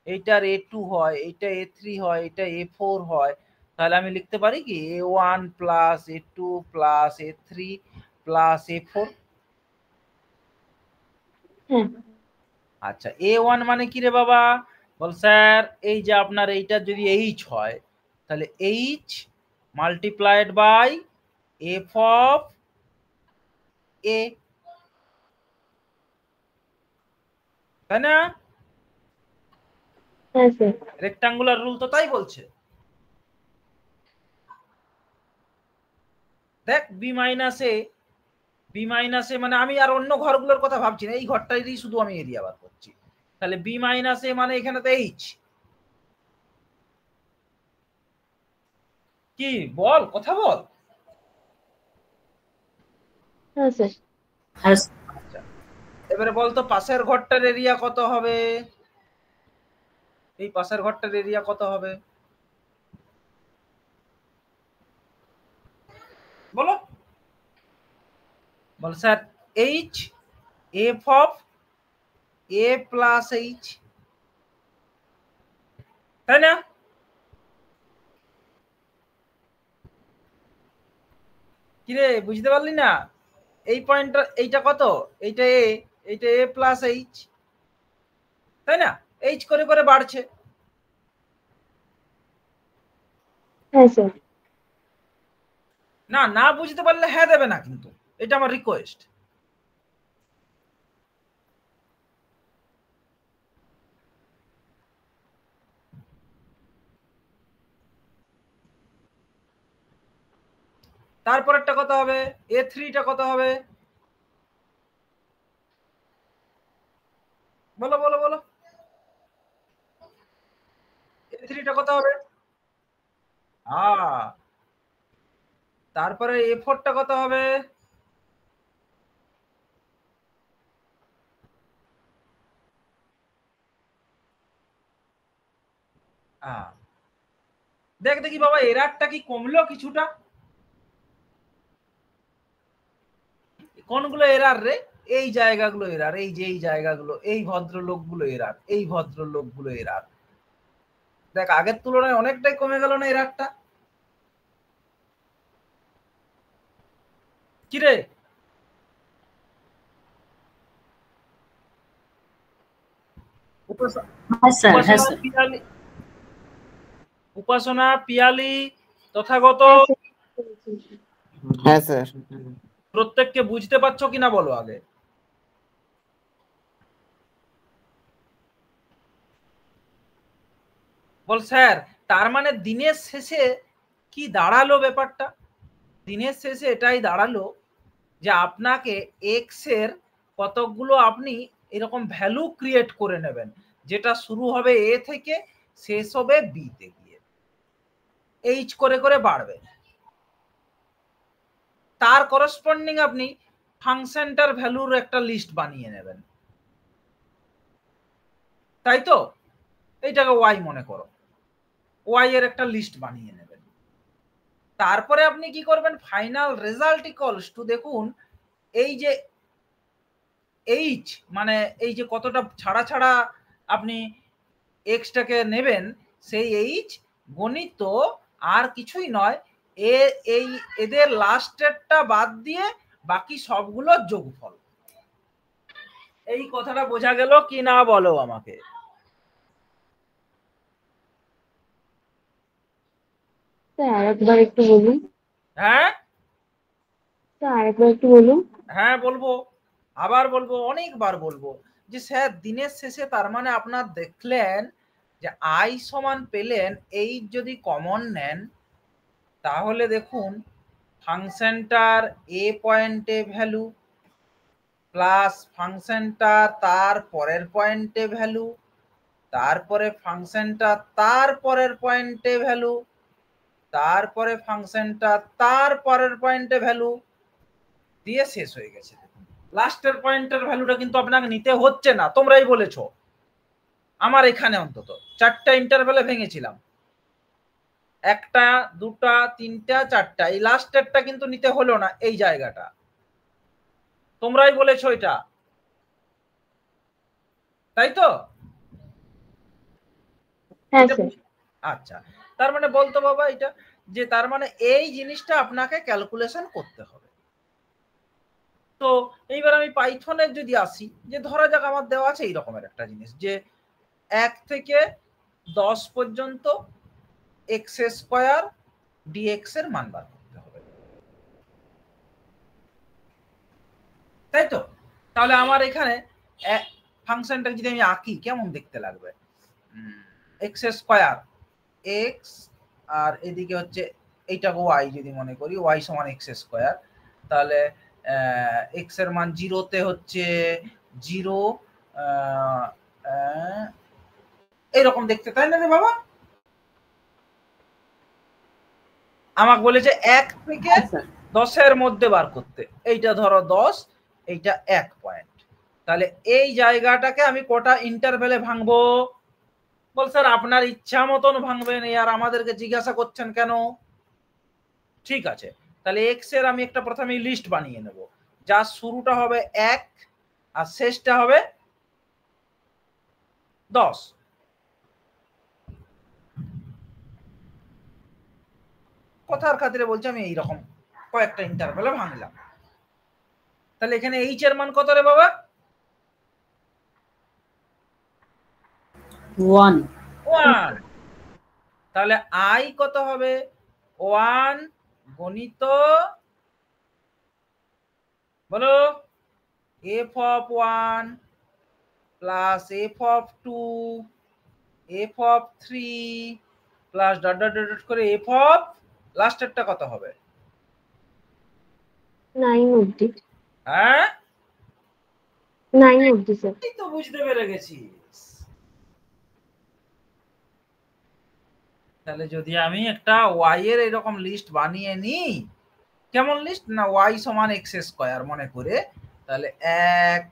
এইটার A2 হয়, এইটা A3 হয়, এটা A4 হয়, তাহলে আমি লিখতে পারি কি A1 plus A2 plus A3 plus A4। আচ্ছা A1 মানে কি রে বাবা? বল স্যার এই যে আপনার এইটা যদি H হয়, তাহলে H multiplied by F of A, তাই না? রেক্টাঙ্গুলার রুল তো তাই বলছে। দেখ বি মাইনাস এ মানে আমি আর অন্য ঘরগুলোর কথা ভাবছি না, এই ঘরটারই শুধু আমি এরিয়া বার করছি। তাহলে বি মাইনাস এ মানে এখানে তো এইচ, কি বল, কথা বল। আচ্ছা এবারে বলতো পাশের ঘরটার এরিয়া কত হবে? এই পাশের ঘরটার এরিয়া কত হবে বলো? বল sir h f of a plus h, তাই না? কিরে বুঝতে পারলি না? এই পয়েন্টটা এইটা কত, এইটা এ, এইটা এ প্লাস এইচ, তাই না? এইচ করে করে বাড়ছে। না না বুঝতে পারলে হ্যাঁ দেবে না কিন্তু, এটা আমার রিকোয়েস্ট। তারপরেরটা কত হবে? A3টা কত হবে? বলো বলো বলো, A3টা কত হবে? তারপরে A4টা কত হবে? দেখ দেখি বাবা এরারটা কি কমলো কিছুটা? কোনগুলো এরার রে? এই জায়গাগুলো এরার, এই যে এই জায়গাগুলো, এই ভদ্রলোকগুলো এরার, এই ভদ্রলোকগুলো এরার। দেখ আগের তুলনায় অনেকটাই কমে গেল না এরারটা? কিরে উপাসনা পিয়ালি তথাগত হ্যাঁ স্যার। প্রত্যেককে বুঝতে পারছো কিনা বলো আগে। বল স্যার, তার মানে দিনের শেষে কি দাঁড়ালো ব্যাপারটা? দিনের শেষে এটাই দাঁড়ালো যে আপনাকে এক্স এর কতকগুলো আপনি এরকম ভ্যালু ক্রিয়েট করে নেবেন, যেটা শুরু হবে এ থেকে শেষ হবে বি তে গিয়ে এইচ করে করে বাড়বে। তার করসপন্ডিং আপনি ফাংশনটার ভ্যালুর একটা লিস্ট বানিয়ে নেবেন, তাই তো? এইটাকে ওয়াই মনে করো, ওয়াই এর একটা লিস্ট বানিয়ে নেবেন। তারপরে আপনি কি করবেন, ফাইনাল রেজাল্ট ইকুয়ালস টু, দেখুন এই যে এইচ মানে এই যে কতটা ছাড়া ছাড়া আপনি এক্সটাকে নেবেন, সেই এইচ গণিত আর কিছুই নয়, এই এদের লাস্টেরটা বাদ দিয়ে বাকি সবগুলোর যোগফল। এই কথাটা বোঝা গেল কি না বলো আমাকে। স্যার আরেকবার একটু বলুন। হ্যাঁ স্যার আরেকবার একটু বলুন। হ্যাঁ বলবো, আবার বলবো, অনেকবার বলবো যে স্যার দিনের শেষে তার মানে আপনার দেখলেন যে আই সমান পেলেন, এই যদি কমন নেন তাহলে দেখুন ফাংশনটার এ পয়েন্টে ভ্যালু প্লাস ফাংশনটার তার পরের পয়েন্টে ভ্যালু, তারপরে ফাংশনটা তার পরের পয়েন্টে ভ্যালু, তারপরে ফাংশনটা তার পরের পয়েন্টে ভ্যালু দিয়ে শেষ হয়ে গেছে। লাস্টের পয়েন্টের ভ্যালুটা কিন্তু আপনাকে নিতে হচ্ছে না, তোমরাই বলেছো। আমার এখানে অন্তত 4টা ইন্টারভ্যালে ভেঙেছিলাম, 1টা 2টা 3টা 4টা, এই লাস্টেরটা কিন্তু নিতে হলো না, এই জায়গাটা তোমরাই বলেছো এটা, তাই তো? হ্যাঁ স্যার। আচ্ছা, তার মানে বলতো বাবা এটা, যে তার মানে এই জিনিসটা আপনাকে ক্যালকুলেশন করতে হবে। তো এইবার আমি পাইথনের যদি আসি, যে ধরা যাক আমার দেওয়া আছে এই রকমের একটা জিনিস, যে 1 থেকে 10 পর্যন্ত এক্স স্কোয়ার ডিএক্স এর মান বার করতে হবে, তাই তো? তাহলে আমার এখানে ফাংশনটা যদি আমি আঁকি কেমন দেখতে লাগবে, এক্স স্কোয়ার এক্স আর এদিকে হচ্ছে এইটাকে ওয়াই যদি মনে করি, ওয়াই সমান এক্স স্কোয়ার, তাহলে এক্স এর মান 0-তে হচ্ছে 0, এইরকম দেখতে, তাই না রে বাবা? আমাকে বলেছে 1 থেকে 10-এর মধ্যে বার করতে, এইটা ধরো 10, এইটা 1 পয়েন্ট, তাহলে এই জায়গাটাকে আমি কটা ইন্টারভ্যালে ভাঙবো? বল স্যার আপনার ইচ্ছা মতন ভাঙবেন, আর আমাদেরকে জিজ্ঞাসা করছেন কেন? ঠিক আছে, তাহলে এক্স এর আমি একটা প্রথমে লিস্ট বানিয়ে নেব, যার শুরুটা হবে 1 আর শেষটা হবে 10। কথার খাতিরে বলছি আমি এইরকম কয়েকটা ইন্টারভ্যালে ভাঙলাম। তাহলে এখানে এইচ এর মান কত রে বাবা? 1। তাহলে আই কত হবে? 1 গণিত বলো F of 1 plus F of 2 F of 3 plus dot dot dot করে এফ অফ লাস্টেরটা কত হবে? 9 অবধি। হ্যাঁ 9 অবধি স্যার। এই তো বুঝতে পেরে গেছিস। তাহলে যদি আমি একটা ওয়াই এর এরকম লিস্ট বানিয়ে নিই, কেমন লিস্ট না, ওয়াই সমান এক্স স্কোয়ার মনে করে, তাহলে 1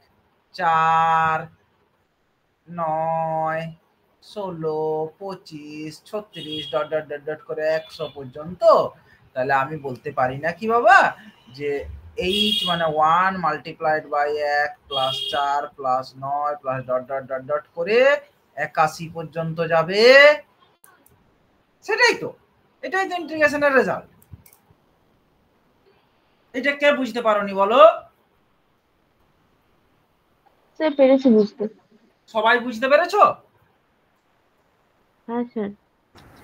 4 9 16 25 36 ডট ডট ডট ডট করে 100 পর্যন্ত, তাহলে আমি বলতে পারি না কি বাবা যে এইচ মানে 1 multiplied by 1 plus 4 plus 9 plus dot dot dot dot করে 81 পর্যন্ত যাবে? সেটাই তো, এটাই তো ইন্টিগ্রেশনের রেজাল্ট। এটা কে বুঝতে পারোনি বলো? স্যার পেরেছি বুঝতে। সবাই বুঝতে পেরেছো? হ্যাঁ স্যার।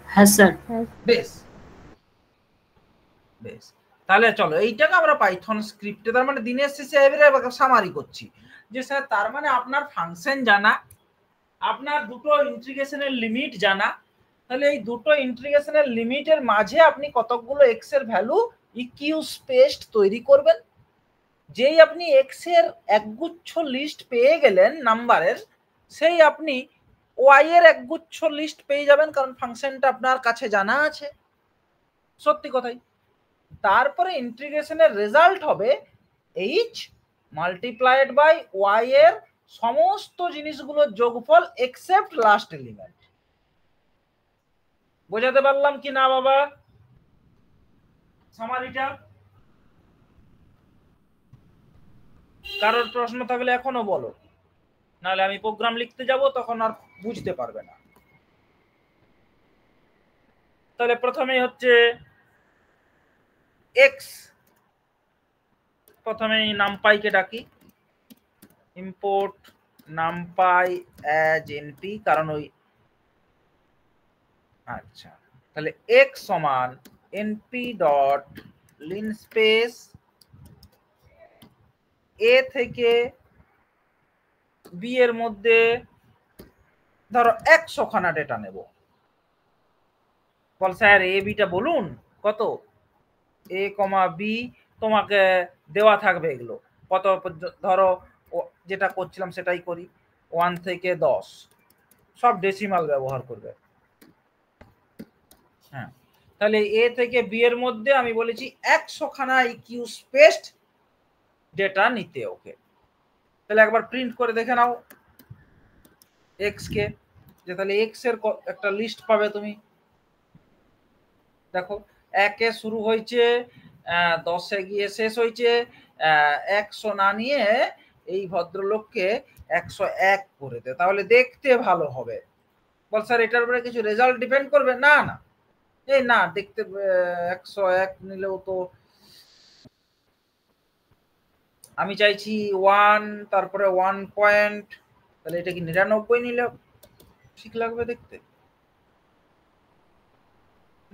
হ্যাঁ স্যার। বেশ, বেশ, তাহলে চলো এইটাকে আমরা পাইথন স্ক্রিপ্টে তার মানে দিনের শেষে এবারে সামারি করছি যে স্যার তার মানে আপনার ফাংশন জানা, আপনার দুটো ইন্টিগ্রেশনের লিমিট জানা, তাহলে এই দুটো ইন্টিগ্রেশনের লিমিটের মাঝে আপনি কতকগুলো এক্স এর ভ্যালু ইকিউ স্পেসড তৈরি করবেন। যেই আপনি এক্স এর একগুচ্ছ লিস্ট পেয়ে গেলেন নাম্বারের, সেই আপনি ওয়াই এর একগুচ্ছ লিস্ট পেয়ে যাবেন, কারণ ফাংশনটা আপনার কাছে জানা আছে। সত্যি কথাই। তারপরে ইন্টিগ্রেশনের রেজাল্ট হবে এইচ মাল্টিপ্লাইড বাই ওয়াই এর সমস্ত জিনিসগুলোর যোগফল এক্সেপ্ট লাস্ট এলিমেন্ট। বোঝাতে পারলাম কি না বাবা সামারিটা? কারোর প্রশ্ন থাকলে এখনো বলো, নাহলে আমি প্রোগ্রাম লিখতে যাব তখন আর বুঝতে পারবে না। তাহলে প্রথমেই হচ্ছে এক্স, প্রথমেই নামপাইকে ডাকি, ইম্পোর্ট নামপাই অ্যাজ এনপি, কারণ ওই আচ্ছা তাহলে এক্স সমান এনপি ডট লিনস্পেস এ থেকে বি এর মধ্যে ধরো 100 খানা ডেটা নেব। বল স্যার এ বিটা বলুন কত, এ কমা বি তোমাকে দেওয়া থাকবে এগুলো কত, ধরো যেটা করছিলাম সেটাই করি, 1 থেকে 10, সব ডেসিমাল ব্যবহার করবে। হ্যাঁ, তাহলে এ থেকে বি এর মধ্যে আমি বলেছি 100 খানা ইকিউ স্পেসড ডেটা নিতে ওকে। তাহলে একবার প্রিন্ট করে দেখে নাও এক্স কে, যে তাহলে এক্স এর একটা লিস্ট পাবে তুমি। দেখো 1 শুরু হয়েছে, 10 গিয়ে শেষ হয়েছে, 100 না নিয়ে এই ভদ্রলোককে 101 করে দে, তাহলে দেখতে ভালো হবে। বল স্যার এটার উপরে কিছু রেজাল্ট ডিপেন্ড করবে? না না, এই না দেখতে 101 নিলেও তো আমি চাইছি 1, তারপরে 1 পয়েন্ট, তাহলে এটা কি 99 নিলে ঠিক লাগবে দেখতে?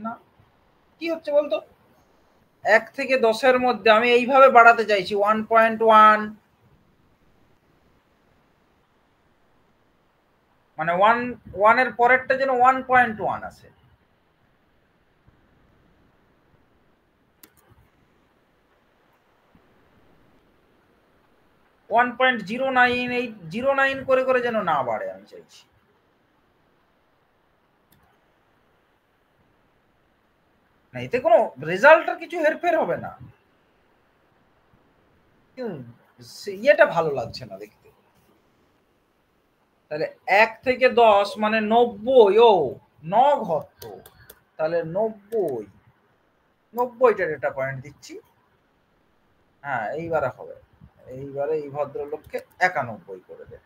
না, কি হচ্ছে বলতো, 1 থেকে 10 এর মধ্যে আমি এইভাবে বাড়াতে চাইছি 1.1, মানে 1 এর পরেরটা যেন 1.1 আসে। ওয়ান 1.09 করে করে যেন না বাড়ে আমি চাইছি। না এতে কোনো রেজাল্টের কিছু হেরফের হবে না, ইয়েটা ভালো লাগছে না দেখতে। তাহলে 1 থেকে 10 মানে 90, ও 9 ঘর তো, তাহলে 90টা ডেটা পয়েন্ট দিচ্ছি। হ্যাঁ এইবারে হবে, এইবারে এই ভদ্রলোককে 91 করে দে।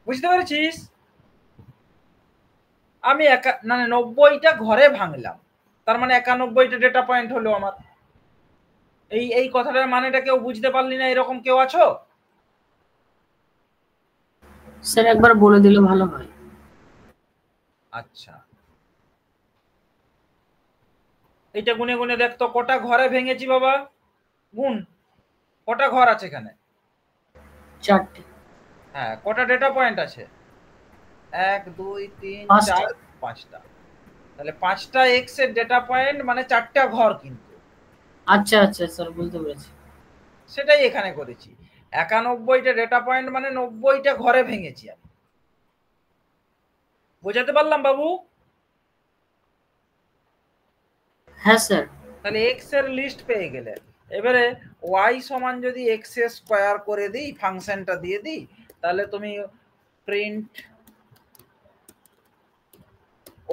বুঝতে পেরেছিস? আমি 90টা ঘরে ভাঙলাম, তার মানে 91টা ডেটা পয়েন্ট হলো আমার। এই কথাটার মানেটা কেউ বুঝতে পারলি না এরকম কেউ আছো? স্যার একবার বলে দিলে ভালো হয়। আচ্ছা এটা গুনে গুনে দেখ তো কটা ঘরে ভেঙেছি বাবা, গুন কটা ঘর আছে এখানে? 4টে। হ্যাঁ কটা ডেটা পয়েন্ট আছে? 1 2 3 4 5টা, তাহলে 5টা এক্স এর ডেটা পয়েন্ট মানে 4টা ঘর কিন্তু। আচ্ছা আচ্ছা স্যার বুঝতে পেরেছি। সেটাই এখানে করেছি, 91টা ডেটা পয়েন্ট মানে 90টা ঘরে ভেঙেছি আমি। বোঝাতে পারলাম বাবু? হ্যাঁ স্যার। তাহলে এক্স এর লিস্ট পেয়ে গেলে, এবারে ওয়াই সমান যদি এক্স এর স্কয়ার করে দিই, ফাংশনটা দিয়ে দিই, তাহলে তুমি প্রিন্ট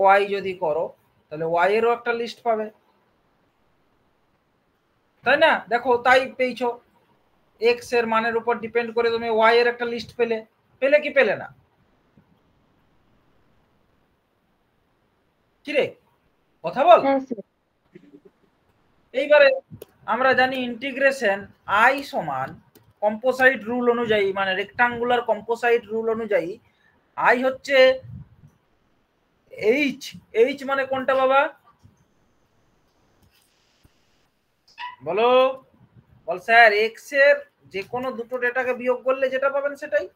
ওয়াই যদি করো তাহলে ওয়াই এরও একটা লিস্ট পাবে, তাই না? দেখো তাই পেয়েছো, এক্স এর মানের উপর ডিপেন্ড করে তুমি ওয়াই এর একটা লিস্ট পেলে, পেলে কি পেলে না? কি রে কথা বল। হ্যাঁ স্যার। এইবারে আমরা জানি ইন্টিগ্রেশন আই সমান কম্পোসাইট রুল অনুযায়ী, মানে রেক্টাঙ্গুলার কম্পোসাইট রুল অনুযায়ী আই হচ্ছে এইচ। এইচ মানে কোনটা বাবা? বলো। বল স্যার এক্স এর যে কোনো দুটো ডেটাকে বিয়োগ করলে যেটা পাবেন সেটাই।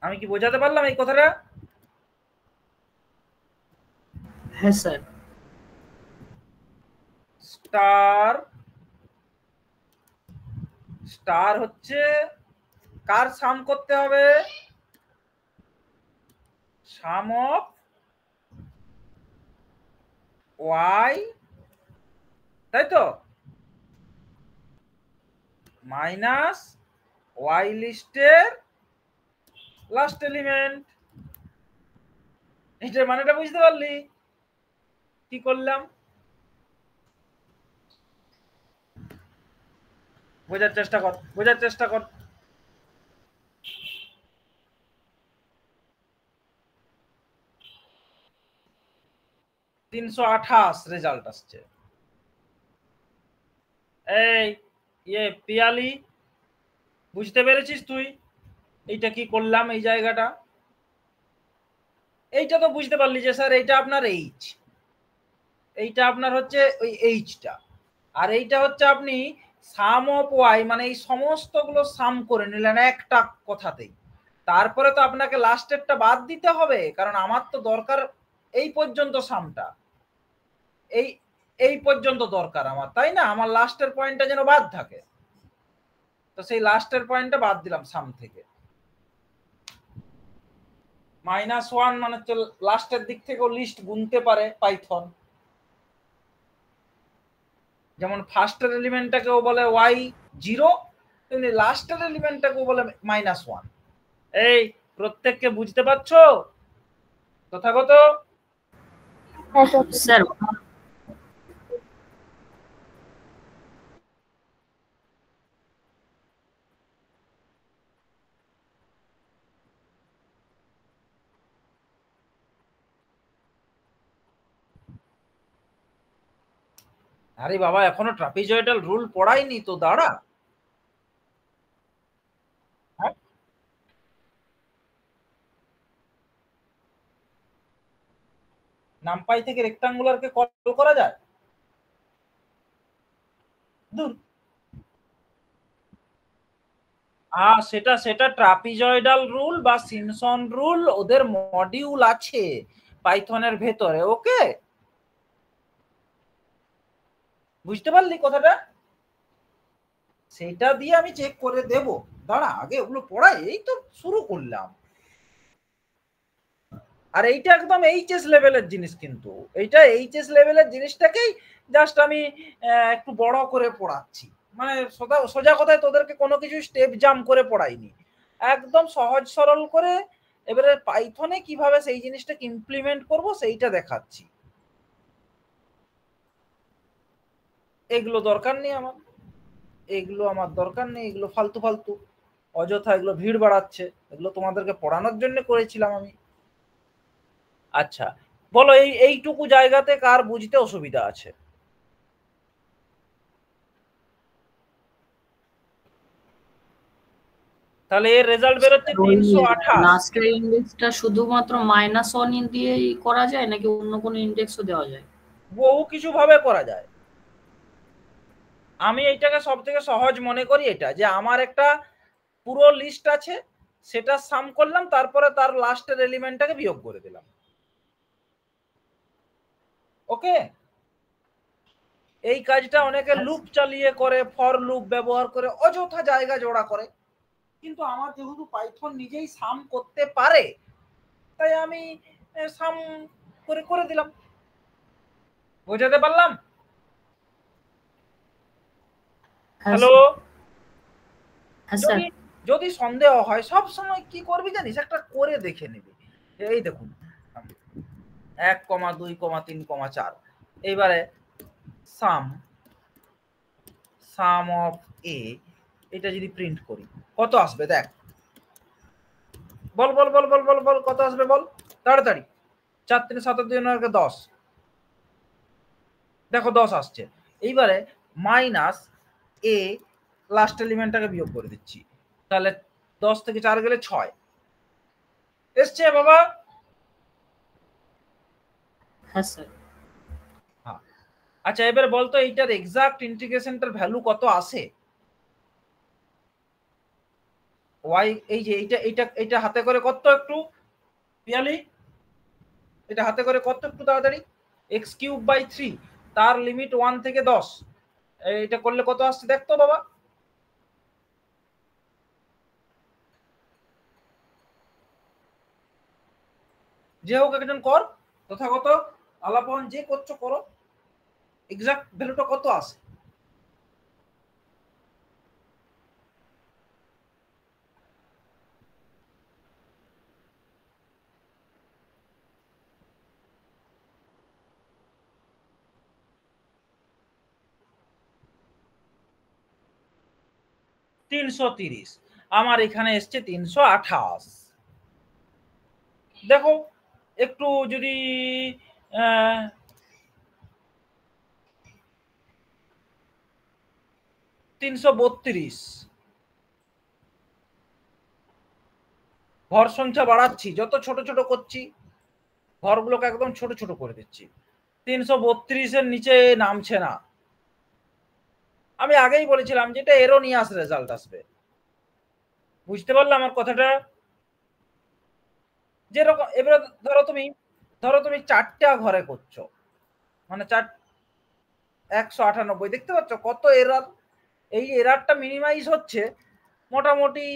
আমি কি বোঝাতে পারলাম এই কথাটা? হ্যাঁ স্যার। স্টার স্টার হচ্ছে কার সাম করতে হবে? সাম অফ ওয়াই, তাই তো, মাইনাস ওয়াই লিস্টের লাস্ট এলিমেন্ট। এটার মানেটা বুঝতে পারলি? কি করলাম বোঝার চেষ্টা কর, বোঝার চেষ্টা কর। 328 রেজাল্ট আসছে। এই পিয়ালি, বুঝতে পেরেছিস তুই এইটা কি করলাম? এই জায়গাটা এইটা তো বুঝতে পারলি যে স্যার এইটা আপনার এইচ, এইটা আপনার হচ্ছে ওই এইচটা, আর এইটা হচ্ছে আপনি সাম অফ ওয়াই মানে এই সমস্তগুলো সাম করে নিলেন একটা কথাতেই। তারপরে তো আপনাকে লাস্টেরটা বাদ দিতে হবে, কারণ আমার তো দরকার এই পর্যন্ত সামটা, এই এই পর্যন্ত দরকার আমার, তাই না? আমার লাস্টের পয়েন্টটা যেন বাদ থাকে, তো সেই লাস্টের পয়েন্টটা বাদ দিলাম সাম থেকে। -1 মানে হচ্ছে লাস্টের দিক থেকেও লিস্ট গুনতে পারে পাইথন, যেমন ফার্স্টের এলিমেন্টটাকেও বলে y0, তেমনি লাস্টের এলিমেন্টটাকেও বলে -1। এই প্রত্যেককে বুঝতে পারছো তথাগত? হ্যাঁ স্যার। আরে বাবা এখনো ট্রাপিজয়েডাল রুল পড়াইনি তো, দাঁড়া। হ্যাঁ? নামপাই থেকে রেক্টাঙ্গুলারকে কল করা যায়? দূর। সেটা সেটা ট্রাপিজয়েডাল রুল বা সিমসন রুল, ওদের মডিউল আছে পাইথনের ভেতরে। ওকে, বুঝতে পারলি কথাটা? সেটা দিয়ে আমি চেক করে দেব, দাঁড়া আগে ওগুলো পড়াই, এই তো শুরু করলাম। আর এইটা একদম এইচএস লেভেলের জিনিস, কিন্তু এইটা এইচএস লেভেলের জিনিসটাকেই জাস্ট আমি একটু বড় করে পড়াচ্ছি, মানে সোজা কথায় তোদেরকে কোনো কিছু স্টেপ জাম্প করে পড়াইনি, একদম সহজ সরল করে। এবারে পাইথনে কিভাবে সেই জিনিসটাকে ইমপ্লিমেন্ট করব সেইটা দেখাচ্ছি। এগুলো দরকার নেই আমার, এগুলো আমার দরকার নেই, এগুলো ফালতু ফালতু অযথা এগুলো ভিড় বাড়াচ্ছে, এগুলো তোমাদেরকে পড়ানোর জন্য করেছিলাম আমি। আচ্ছা বলো, এইটুকু জায়গাতে কার বুঝতে অসুবিধা আছে? তাহলে এর রেজাল্ট বেরোচ্ছে 328। লাস্টের ইন্ডেক্সটা শুধুমাত্র -1 দিয়েই করা যায় নাকি অন্য কোনো ইন্ডেক্সও দেওয়া যায়? বহু কিছু ভাবে করা যায়। আমি এইটাকে সব থেকে সহজ মনে করি এটা, যে আমার একটা পুরো লিস্ট আছে, সেটা সাম করলাম, তারপরে তার লাস্টের এলিমেন্টটাকে বিয়োগ করে দিলাম। ওকে, এই কাজটা অনেকে লুপ চালিয়ে করে, ফর লুপ ব্যবহার করে অযথা জায়গা জোড়া করে, কিন্তু আমার যেহেতু পাইথন নিজেই সাম করতে পারে, তাই আমি সাম করে করে দিলাম। বোঝাতে পারলাম? হ্যালো, যদি যদি সন্দেহ হয় সব সময় কি করবি জানিস, একটা করে দেখে নিবি। এই দেখুন 1, 2, 3, 4, এইবারে সাম সাম অফ এ, এটা যদি প্রিন্ট করি কত আসবে দেখ, বল বল বল বল বল বল কত আসবে বল তাড়াতাড়ি। 4 3 7 2 9 10, দেখো 10 আসছে। এইবারে মাইনাস এ লাস্ট এলিমেন্টটাকে বিয়োগ করে দিচ্ছি, তাহলে 10 থেকে 4 গেলে 6 এসছে বাবা। হ্যাঁ স্যার। হ্যাঁ, আচ্ছা এবারে বলতো এইটার এক্সাক্ট ইন্টিগ্রেশনটার ভ্যালু কত আসে? ওয়াই এই যে এইটা এইটা এইটা হাতে করে কত একটু পিয়ালি, এটা হাতে করে কত একটু তাড়াতাড়ি, এক্স কিউব বাই 3 তার লিমিট 1 থেকে 10, এটা করলে কত আসছে দেখতো বাবা? যে হোক একজন কর, তথাগত আলাপন যে করছো করো, এক্সাক্ট ভ্যালুটা কত আসে? $330, আমার এখানে এসছে 328। দেখো একটু যদি 332 ঘর সংখ্যা বাড়াচ্ছি, যত ছোট ছোট করছি ঘরগুলোকে একদম ছোট ছোট করে দিচ্ছি, 332-এর নিচে নামছে না। আমি আগেই বলেছিলাম যেটা এরোনিয়াস রেজাল্ট আসবে, বুঝতে পারলে আমার কথাটা? যেরকম এবারে ধরো তুমি 4টা ঘরে করছো, মানে 198 দেখতে পাচ্ছ কত এরার? এই এরারটা মিনিমাইজ হচ্ছে মোটামুটি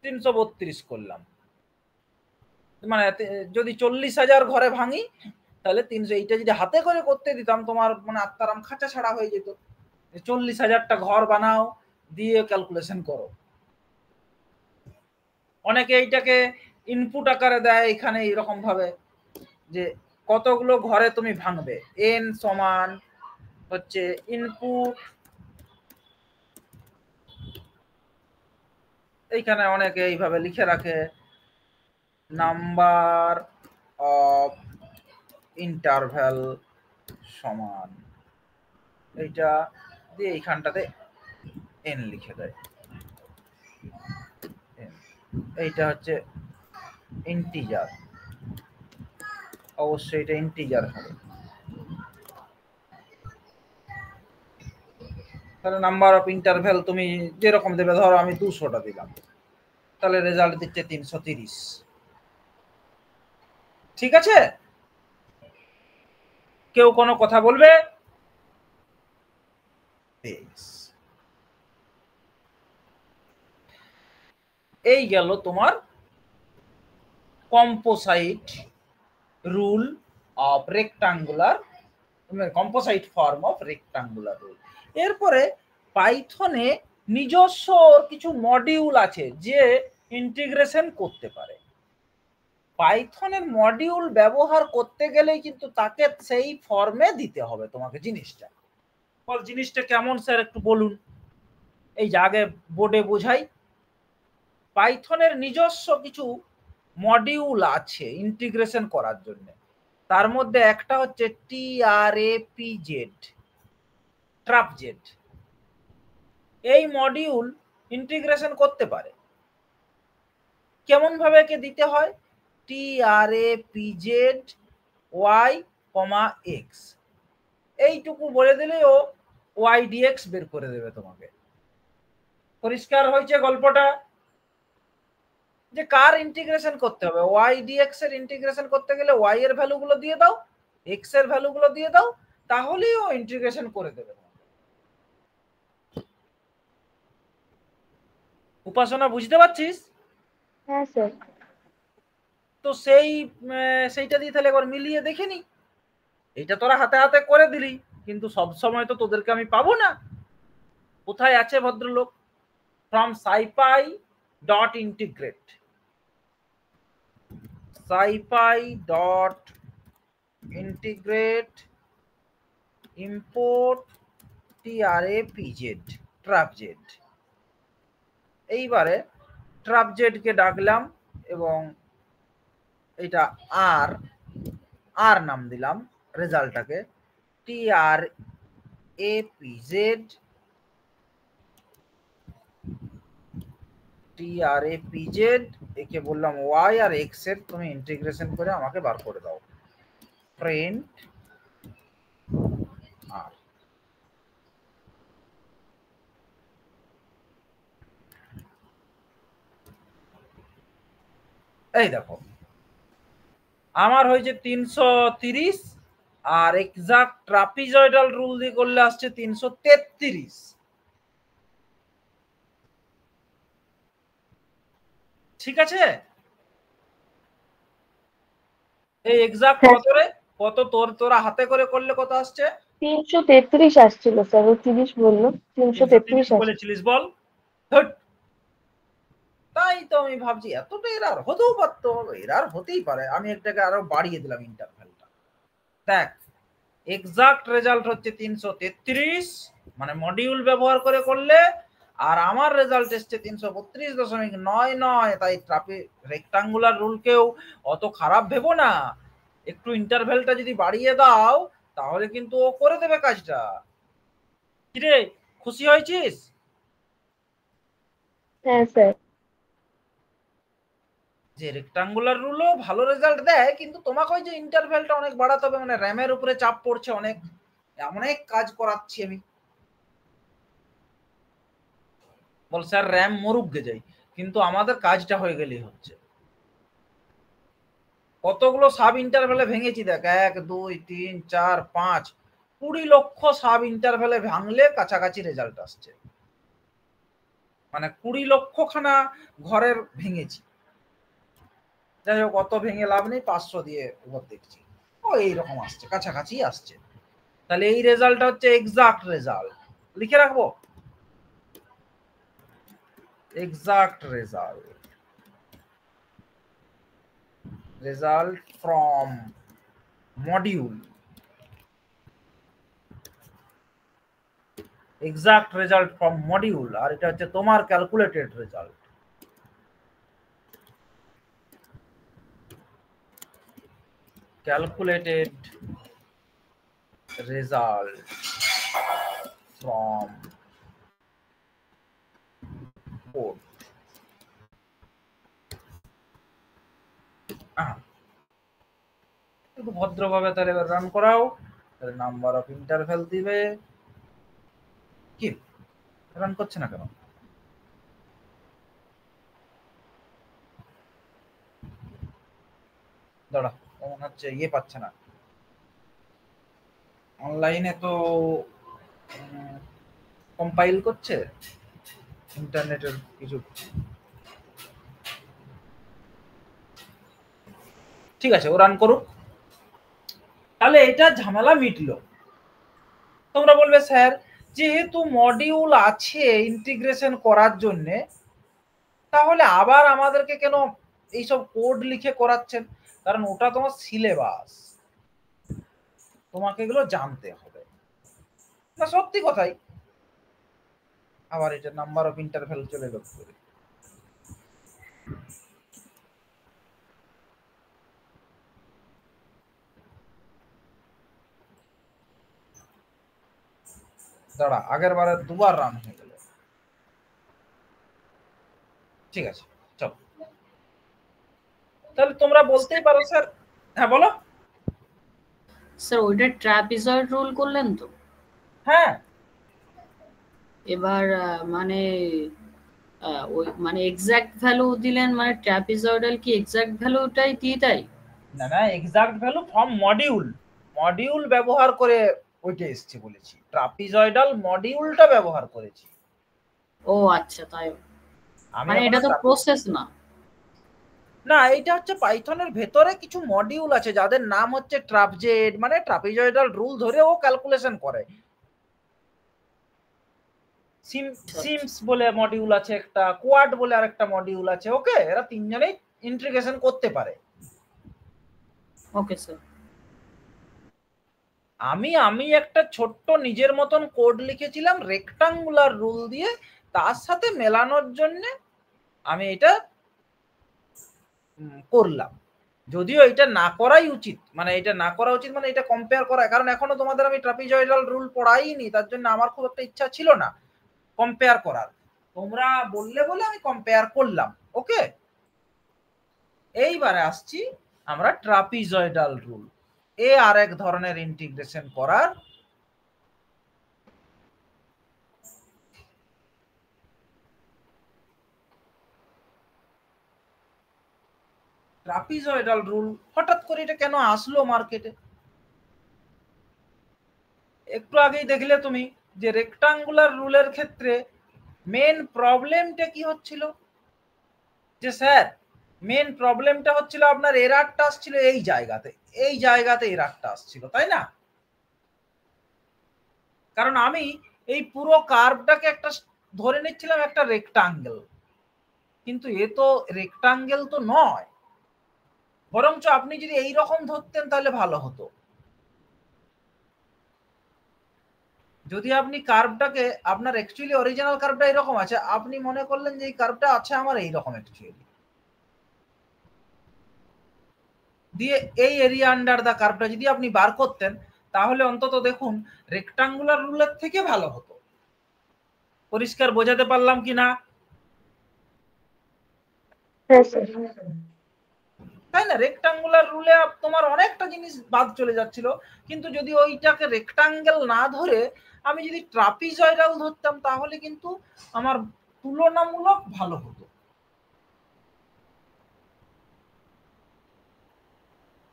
332 করলাম, মানে যদি 40,000 ঘরে ভাঙি তাহলে 300, এইটা যদি হাতে করে করতে দিতাম তোমার মানে আত্মারাম খাঁচা ছাড়া হয়ে যেত। 40,000টা ঘর বানাও দিয়ে ক্যালকুলেশন করো। অনেকে এইটাকে ইনপুট আকারে দেয় এখানে এরকম ভাবে যে কতগুলো ঘরে তুমি ভাঙবে, n সমান হচ্ছে ইনপুট, এইখানে অনেকে এইভাবে লিখে রাখে নাম্বার অফ ইন্টারভ্যাল সমান, এইটা দিয়ে এইখানটাতে n লিখে দেয়, এইটা হচ্ছে ইন্টিজার, অবশ্যই এটা ইন্টিজার হবে। তাহলে নাম্বার অফ ইন্টারভ্যাল তুমি যেরকম দেবে, ধরো আমি 200টা দিলাম, তাহলে রেজাল্ট দিচ্ছে 330। ঠিক আছে, কেউ কোনো কথা বলবে? এই গেল তোমার কম্পোসাইট rule of rectangular, কম্পোসাইট form of rectangular rule. এরপরে পাইথনে নিজস্ব কিছু মডিউল আছে যে ইন্টিগ্রেশন করতে পারে। পাইথনের মডিউল ব্যবহার করতে গেলেই কিন্তু তাকে সেই ফর্মে দিতে হবে তোমাকে জিনিসটা। বল জিনিসটা কেমন স্যার একটু বলুন, এই যে আগে বোর্ডে বোঝাই। পাইথনের নিজস্ব কিছু মডিউল আছে ইন্টিগ্রেশন করার জন্য, তার মধ্যে একটা হচ্ছে TRAPZ, ট্রাপজেড। এই মডিউল ইন্টিগ্রেশন করতে পারে। কেমন ভাবে একে দিতে হয়? TRAPZ y, x, এইটুকু বলে দিলেই ও ydx বের করে দেবে তোমাকে। পরিষ্কার হয়েছে গল্পটা? যে কার ইন্টিগ্রেশন করতে হবে, ydx এর ইন্টিগ্রেশন করতে গেলে y এর ভ্যালুগুলো দিয়ে দাও, x এর ভ্যালুগুলো দিয়ে দাও, তাহলেই ও ইন্টিগ্রেশন করে দেবে। উপাসনা বুঝতে পারছিস? হ্যাঁ স্যার। তো সেইটা দিয়ে তাহলে একবার মিলিয়ে দেখে নি। এইটা তোরা হাতে হাতে করে দিলি, কিন্তু সব সময় তো তোদেরকে আমি পাবো না। কোথায় আছে ভদ্রলোক? From scipy.integrate, scipy.integrate import TRAPZ, ট্রাপজেড। এইবারে ট্রাপজেডকে ডাকলাম এবং এটা আর নাম দিলাম রেজাল্টটাকে TRAPZ, একে বললাম y আর x এর তুমি ইন্টিগ্রেশন করে আমাকে বার করে দাও। প্রিন্ট আর এই দেখো আমার হয়েছে 330 আর এক্সাক্ট ট্রাপিজয়েডাল রুল দিয়ে করলে আসছে 333। ঠিক আছে, এই এক্সাক্ট কত রে, কত তোরা হাতে করে করলে কত আসছে? 333 আসছিল স্যার, ও 30 বললো, 333 আসছে। বলেছিলিস বল। তাই তো আমি ভাবছি এতটা এরার হতেও পারতো, এরার হতেই পারে, আমি একটাকে আরো বাড়িয়ে দিলাম ইন্টারভ্যালটা। দেখ এক্সাক্ট রেজাল্ট হচ্ছে 333 মানে মডিউল ব্যবহার করে করলে, আর আমার রেজাল্ট এসছে 332.99। তাই রেক্টাঙ্গুলার রুলকেও অত খারাপ ভেবো না, একটু ইন্টারভ্যালটা যদি বাড়িয়ে দাও তাহলে কিন্তু ও করে দেবে কাজটা। কিরে খুশি হয়েছিস? হ্যাঁ স্যার। যে রেক্টাঙ্গুলার রুলও ভালো রেজাল্ট দেয়, কিন্তু তোমাকে ওই যে ইন্টারভ্যালটা অনেক বাড়াতে হবে, মানে র্যামের উপরে চাপ পড়ছে অনেক, অনেক কাজ করাচ্ছি আমি। বল স্যার র্যাম মরুক গে যাই, কিন্তু আমাদের কাজটা হয়ে গেলেই হচ্ছে। কতগুলো সাব ইন্টারভ্যালে ভেঙেছি দেখ, 1 2 3 4 5 20 লক্ষ সাব ইন্টারভ্যালে ভাঙলে কাছাকাছি রেজাল্ট আসছে, মানে 20 লক্ষ খানা ঘরের ভেঙেছি। যাই হোক অত ভেঙে লাভ নেই, 500 দিয়ে এবার দেখছি ও এইরকম আসছে, কাছাকাছি আসছে। তাহলে এই রেজাল্টটা হচ্ছে এক্সাক্ট রেজাল্ট, লিখে রাখবো exact result, result from module, exact result from module, আর এটা হচ্ছে তোমার calculated result. Calculated result from code. একটু ভদ্রভাবে তাহলে এবার রান করাও, তাহলে নাম্বার অফ ইন্টারভ্যাল দিবে। কি রান করছে না কেন? দাঁড়া, মনে হচ্ছে ইয়ে পাচ্ছে না অনলাইনে, তো কম্পাইল করছে ইন্টারনেটের কিছু। ঠিক আছে ও রান করুক, তাহলে এটা ঝামেলা মিটলো। তোমরা বলবে স্যার যেহেতু মডিউল আছে ইন্টিগ্রেশন করার জন্য, তাহলে আবার আমাদেরকে কেন এইসব কোড লিখে করাচ্ছেন? কারণ ওটা তোমার সিলেবাস, তোমাকে এগুলো জানতে হবে না। সত্যি কথাই, আবার এটা নাম্বার অফ ইন্টারভ্যাল চলে গেল। দাঁড়া, আগের বারে দুবার রান হয়ে গেল। ঠিক আছে চলো, তাহলে তোমরা বলতেই পারো স্যার। হ্যাঁ বলো। স্যার ওইটা ট্র্যাপিজয়েড রুল করলেন তো? হ্যাঁ। এবার মানে ওই মানে এক্সাক্ট ভ্যালু দিলেন, মানে ট্র্যাপিজয়েডাল কি এক্সাক্ট ভ্যালুটাই দিয়ে দেয়? না না, exact value from module, module ব্যবহার করে ওইটা এসছে বলেছি, ট্রাপিজয়েডাল মডিউলটা ব্যবহার করেছি। ও আচ্ছা, তাই মানে এটা তো প্রসেস না? না, এটা হচ্ছে পাইথনের ভেতরে কিছু মডিউল আছে যাদের নাম হচ্ছে ট্রাপজেড, মানে ট্রাপিজয়েডাল রুল ধরে ও ক্যালকুলেশন করে। সিমস বলে মডিউল আছে একটা, কোয়াড বলে আরেকটা মডিউল আছে। ওকে, এরা তিনজনেই ইন্টিগ্রেশন করতে পারে। Okay sir. আমি একটা ছোট্ট নিজের মতন কোড লিখেছিলাম রেক্টাঙ্গুলার রুল দিয়ে, তার সাথে মেলানোর জন্য আমি এটা করলাম। যদিও এটা না করাই উচিত, মানে এটা না করা উচিত মানে এটা কম্পেয়ার করা, কারণ এখনো তোমাদের আমি ট্রাপিজয়েডাল রুল পড়াইনি, তার জন্য আমার খুব একটা ইচ্ছা ছিল না কম্পেয়ার করার। তোমরা বললে বলে আমি কম্পেয়ার করলাম। ওকে, এইবারে আসছি আমরা ট্রাপিজয়েডাল রুল। আর এক ধরনের ইন্টিগ্রেশন করার ট্রাপিজয়েডাল রুল হঠাৎ করে এটা কেন আসলো মার্কেটে? একটু আগেই দেখলে তুমি যে রেক্টাঙ্গুলার রুলের ক্ষেত্রে মেন প্রবলেমটা কি হচ্ছিল, যে স্যার মেন প্রবলেমটা হচ্ছিল আপনার এরারটা আসছিল এই জায়গাতে এরারটা আসছিল, তাই না? কারণ আমি এই পুরো কার্ভটাকে একটা ধরে নিচ্ছিলাম একটা রেক্টাঙ্গেল, কিন্তু এ তো রেক্টাঙ্গেল তো নয়, বরঞ্চ আপনি যদি এই রকম ধরতেন তাহলে ভালো হতো। যদি আপনি কার্ভটাকে, আপনার অ্যাকচুয়ালি অরিজিনাল কার্ভটা এরকম আছে, আপনি মনে করলেন যে এই কার্ভটা আছে আমার এইরকম অ্যাকচুয়ালি, দিয়ে এই এরিয়া আন্ডার দা কার্ভটা যদি আপনি বার করতেন তাহলে অন্তত দেখুন রেক্টাঙ্গুলার রুলের থেকে ভালো হতো। পরিষ্কার বোঝাতে পারলাম কিনা? হ্যাঁ স্যার। তাই না? রেক্টাঙ্গুলার রুলে তোমার অনেকটা জিনিস বাদ চলে যাচ্ছিল, কিন্তু যদি ওইটাকে রেক্টাঙ্গেল না ধরে আমি যদি ট্রাপিজয়েডাল ধরতাম তাহলে কিন্তু আমার তুলনামূলক ভালো হতো।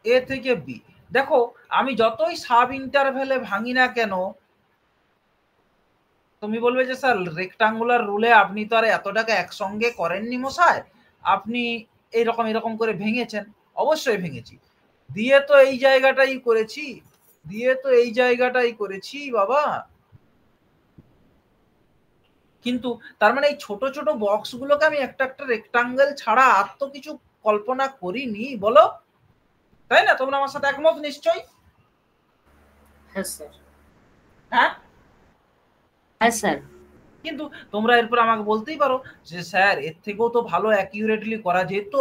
এ থেকে বি, দেখো আমি যতই সাব ইন্টারভেলে ভাঙি না কেন, তুমি বলবে যে স্যার রেক্টাঙ্গুলার রুলে আপনি তো আর এত টাকা একসঙ্গে করেননি মশাই, আপনি এরকম করে ভেঙেছেন। অবশ্যই ভেঙেছি, দিয়ে তো এই জায়গাটাই করেছি বাবা। কিন্তু তার মানে এই ছোট ছোট বক্সগুলোকে আমি একটা একটা রেক্টাঙ্গেল ছাড়া আর তো কিছু কল্পনা করিনি, বলো? তাই না? তোমরা আমার সাথে একমত নিশ্চয়ই? হ্যাঁ স্যার। হ্যাঁ হ্যাঁ স্যার। কিন্তু তোমরা এরপর আমাকে বলতেই পারো যে স্যার এর থেকেও তো ভালো অ্যাকিউরেটলি করা যেত,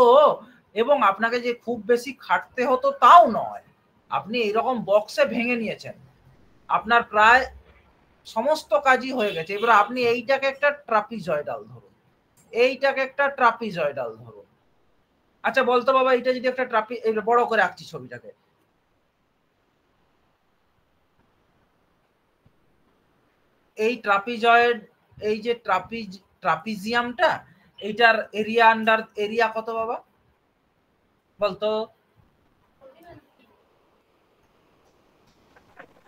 এবং আপনাকে যে খুব বেশি খাটতে হতো তাও নয়, আপনি এইরকম বক্সে ভেঙে নিয়েছেন, আপনার প্রায় সমস্ত কাজই হয়ে গেছে। এবার আপনি এইটাকে একটা ট্রাপিজয়েডাল ধরুন, আচ্ছা বলতো বাবা, এটা যদি একটা বড় করে আঁকছি ছবিটাকে, এই ট্রাপিজয়েড, এই যে ট্রাপিজিয়ামটা, এইটার এরিয়া কত বাবা বলতো?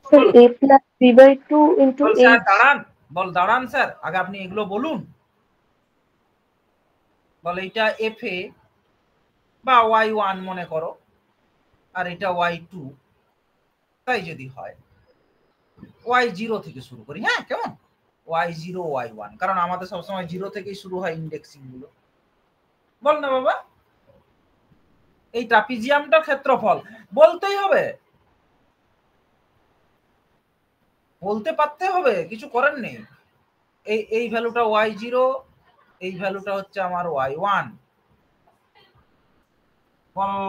Sir a plus b by 2 into sir h। দাঁড়ান স্যার, আগে আপনি এগুলো বলুন। বল এইটা এফ এ বা y1 মনে করো, আর এটা y2, তাই যদি হয় y0 থেকে শুরু করি, হ্যাঁ কেমন? y0 y1, কারণ আমাদের সবসময় 0 থেকেই শুরু হয় ইন্ডেক্সিং গুলো। বল না বাবা, এই ট্রাপিজিয়ামটার ক্ষেত্রফল বলতেই হবে, বলতে পারতে হবে, কিছু করার নেই। এই ভ্যালুটা y0, এই ভ্যালুটা হচ্ছে আমার y1। বলো,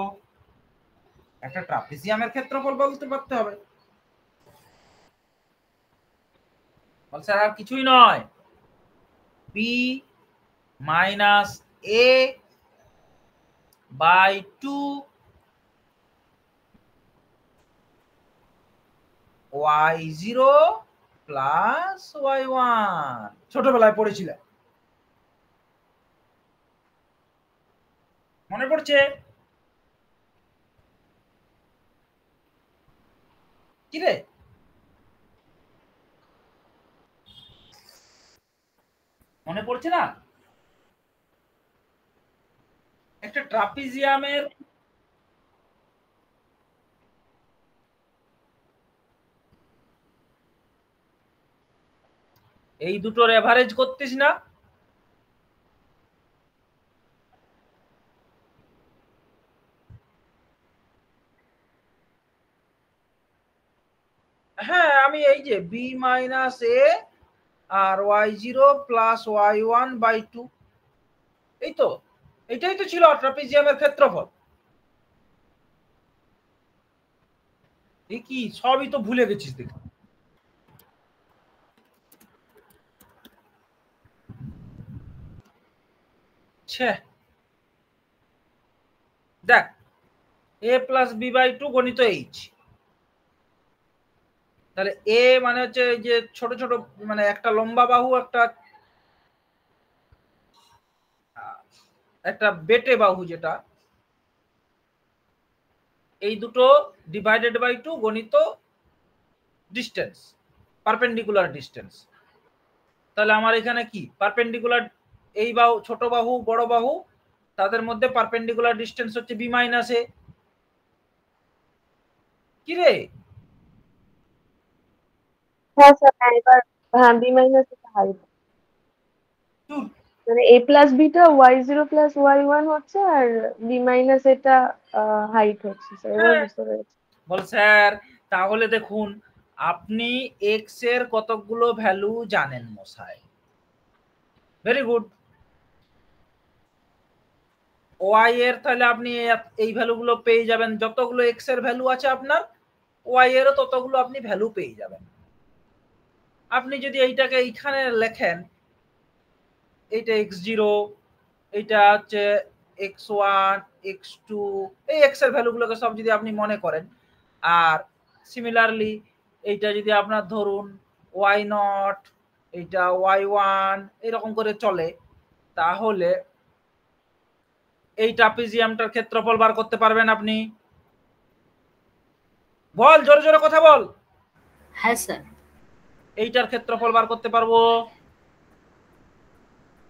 একটা ট্রাপিজিয়ামের ক্ষেত্রফল বলতে পারতে হবে। বল স্যার আর কিছুই নয়, b minus a by 2 y0 plus y1, ছোটবেলায় পড়েছিলে, মনে পড়ছে? কি রে, মনে পড়ছে না? একটা ট্রাপিজিয়ামের এই দুটোর এভারেজ করতিস না? হ্যাঁ, আমি এই যে বি মাইনাস এ আর y0 প্লাস y1 বাই 2, এই তো, এটাই তো ছিল ট্রাপিজিয়ামের ক্ষেত্রফল। এই কি সবই তো ভুলে গেছিস দেখ। দেখ, a প্লাস বি বাই 2 গণিত এইচ, তাহলে এ মানে হচ্ছে এই যে ছোট ছোট মানে একটা লম্বা বাহু একটা একটা বেটে বাহু, যেটা এই দুটো ডিভাইডেড বাই 2 গণিত ডিস্টেন্স, পারপেন্ডিকুলার ডিস্টেন্স। তাহলে আমার এখানে কি পারপেন্ডিকুলার, এই বাহু ছোট বাহু বড় বাহু তাদের মধ্যে পারপেন্ডিকুলার ডিস্টেন্স হচ্ছে বি মাইনাস এ। কি রে? হ্যাঁ স্যার, হ্যাঁ এবার হ্যাঁ বি মাইনাস এটা হাইট, মানে এ plus beta y0 plus y1 হচ্ছে, আর বি মাইনাস এটা হাইট হচ্ছে স্যার, এবার বুঝতে পেরেছি। বল স্যার তাহলে দেখুন আপনি এক্স এর কতগুলো ভ্যালু জানেন মশাই, ভেরি গুড। ওয়াই এর তাহলে আপনি এই ভ্যালুগুলো পেয়ে যাবেন, যতগুলো এক্স এর ভ্যালু আছে আপনার ওয়াই এরও ততগুলো আপনি ভ্যালু পেয়ে যাবেন। আপনি যদি এইটাকে এইখানে লেখেন, এইটা x0, এইটা হচ্ছে x1 x2, এই x এর ভ্যালুগুলোকে সব যদি আপনি মনে করেন, আর সিমিলারলি এইটা যদি আপনার ধরুন y0, এইটা y1 এরকম করে চলে, তাহলে এই ট্রাপিজিয়ামটার ক্ষেত্রফল বার করতে পারবেন আপনি। বল, জোরে জোরে কথা বল। হ্যাঁ স্যার। এইটার ক্ষেত্রফল বার করতে পারবো।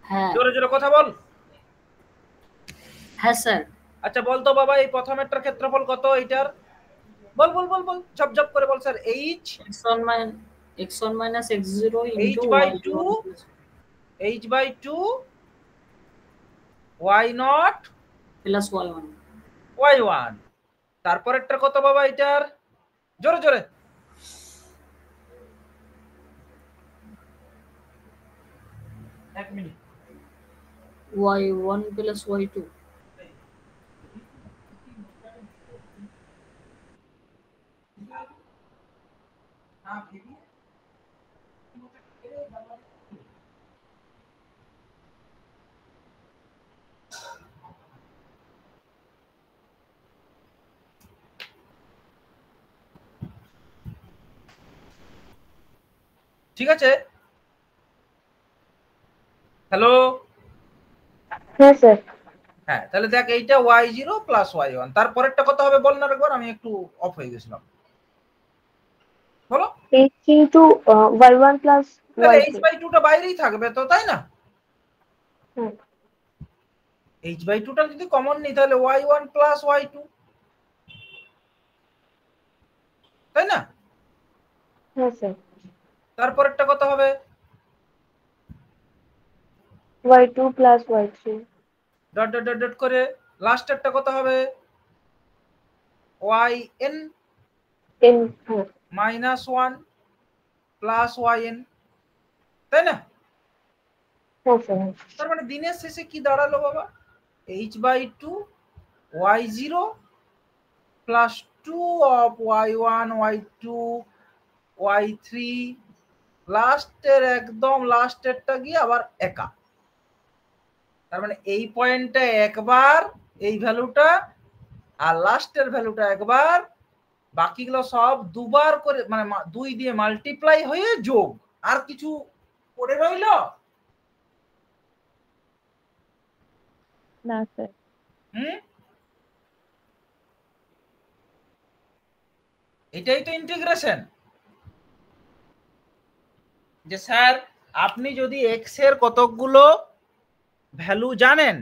হ্যাঁ। জোরে জোরে কথা বল। হ্যাঁ স্যার। আচ্ছা বল তো বাবা, এই প্রথমেরটার ক্ষেত্রফল কত এইটার? বল বল বল বল, ঝপঝপ করে বল sir. x1 minus x0 into h/2 y0 plus y1 y1। তারপরেরটা কত বাবা এটার? জোরে জোরে। এক মিনিট। y1 plus y2 ঠিক আছে? হ্যালো। হ্যাঁ স্যার। হ্যাঁ তাহলে দেখ এইটা y0 প্লাস y1, তারপরেরটা কত হবে বল না একবার, আমি একটু অফ হয়ে গেছিলাম। বলো। h into y1 plus তাহলে y2। h/2 টা বাইরেই থাকবে তো, তাই না? হ্যাঁ h/2 টা যদি কমন নিই তাহলে y1 প্লাস y2, তাই না? হ্যাঁ স্যার। তারপরেরটা কত হবে? y2 plus y3। Dot dot dot dot করে লাস্টেরটা কত হবে? yn n। হ্যাঁ মাইনাস 1 প্লাস yn, তাই না? হ্যাঁ স্যার। তার মানে দিনের শেষে কি দাঁড়ালো বাবা? h/2 y0 plus 2 of y1 y2 y3, লাস্টের একদম লাস্টেরটা গিয়ে আবার একা। তার মানে এই পয়েন্টটা একবার এই ভ্যালুটা, আর লাস্টের ভ্যালুটা একবার, বাকিগুলো সব দুবার করে মানে 2 দিয়ে মাল্টিপ্লাই হয়ে যোগ, আর কিছু পড়ে রইল না স্যার। এটাই তো ইন্টিগ্রেশন। যে স্যার আপনি যদি এক্স এর কতকগুলো ভ্যালু জানেন,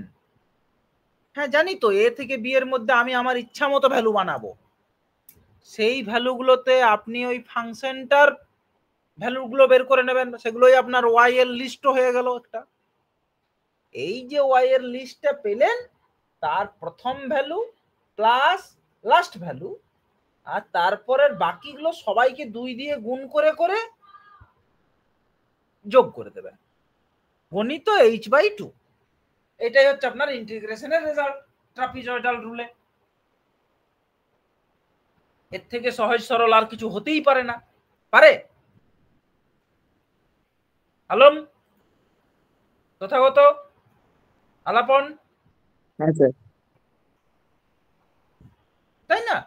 হ্যাঁ জানি তো, এ থেকে বি এর মধ্যে আমি আমার ইচ্ছা মতো ভ্যালু বানাবো, সেই ভ্যালুগুলোতে আপনি ওই ফাংশনটার ভ্যালুগুলো বের করে নেবেন, সেগুলোই আপনার ওয়াই এর লিস্ট হয়ে গেল একটা। এই যে ওয়াই এর লিস্টটা পেলেন, তার প্রথম ভ্যালু প্লাস লাস্ট ভ্যালু, আর তারপরের বাকিগুলো সবাইকে 2 দিয়ে গুণ করে করে যোগ করে দেবেন, গণিত h/2। এটাই হচ্ছে আপনার ইন্টিগ্রেশনের রেজাল্ট ট্রাপিজয়েডাল রুলে। এর থেকে সহজ সরল আর কিছু হতেই পারে না, পারে? আলম, তথাগত, আলাপন, হ্যাঁ স্যার। তাই না?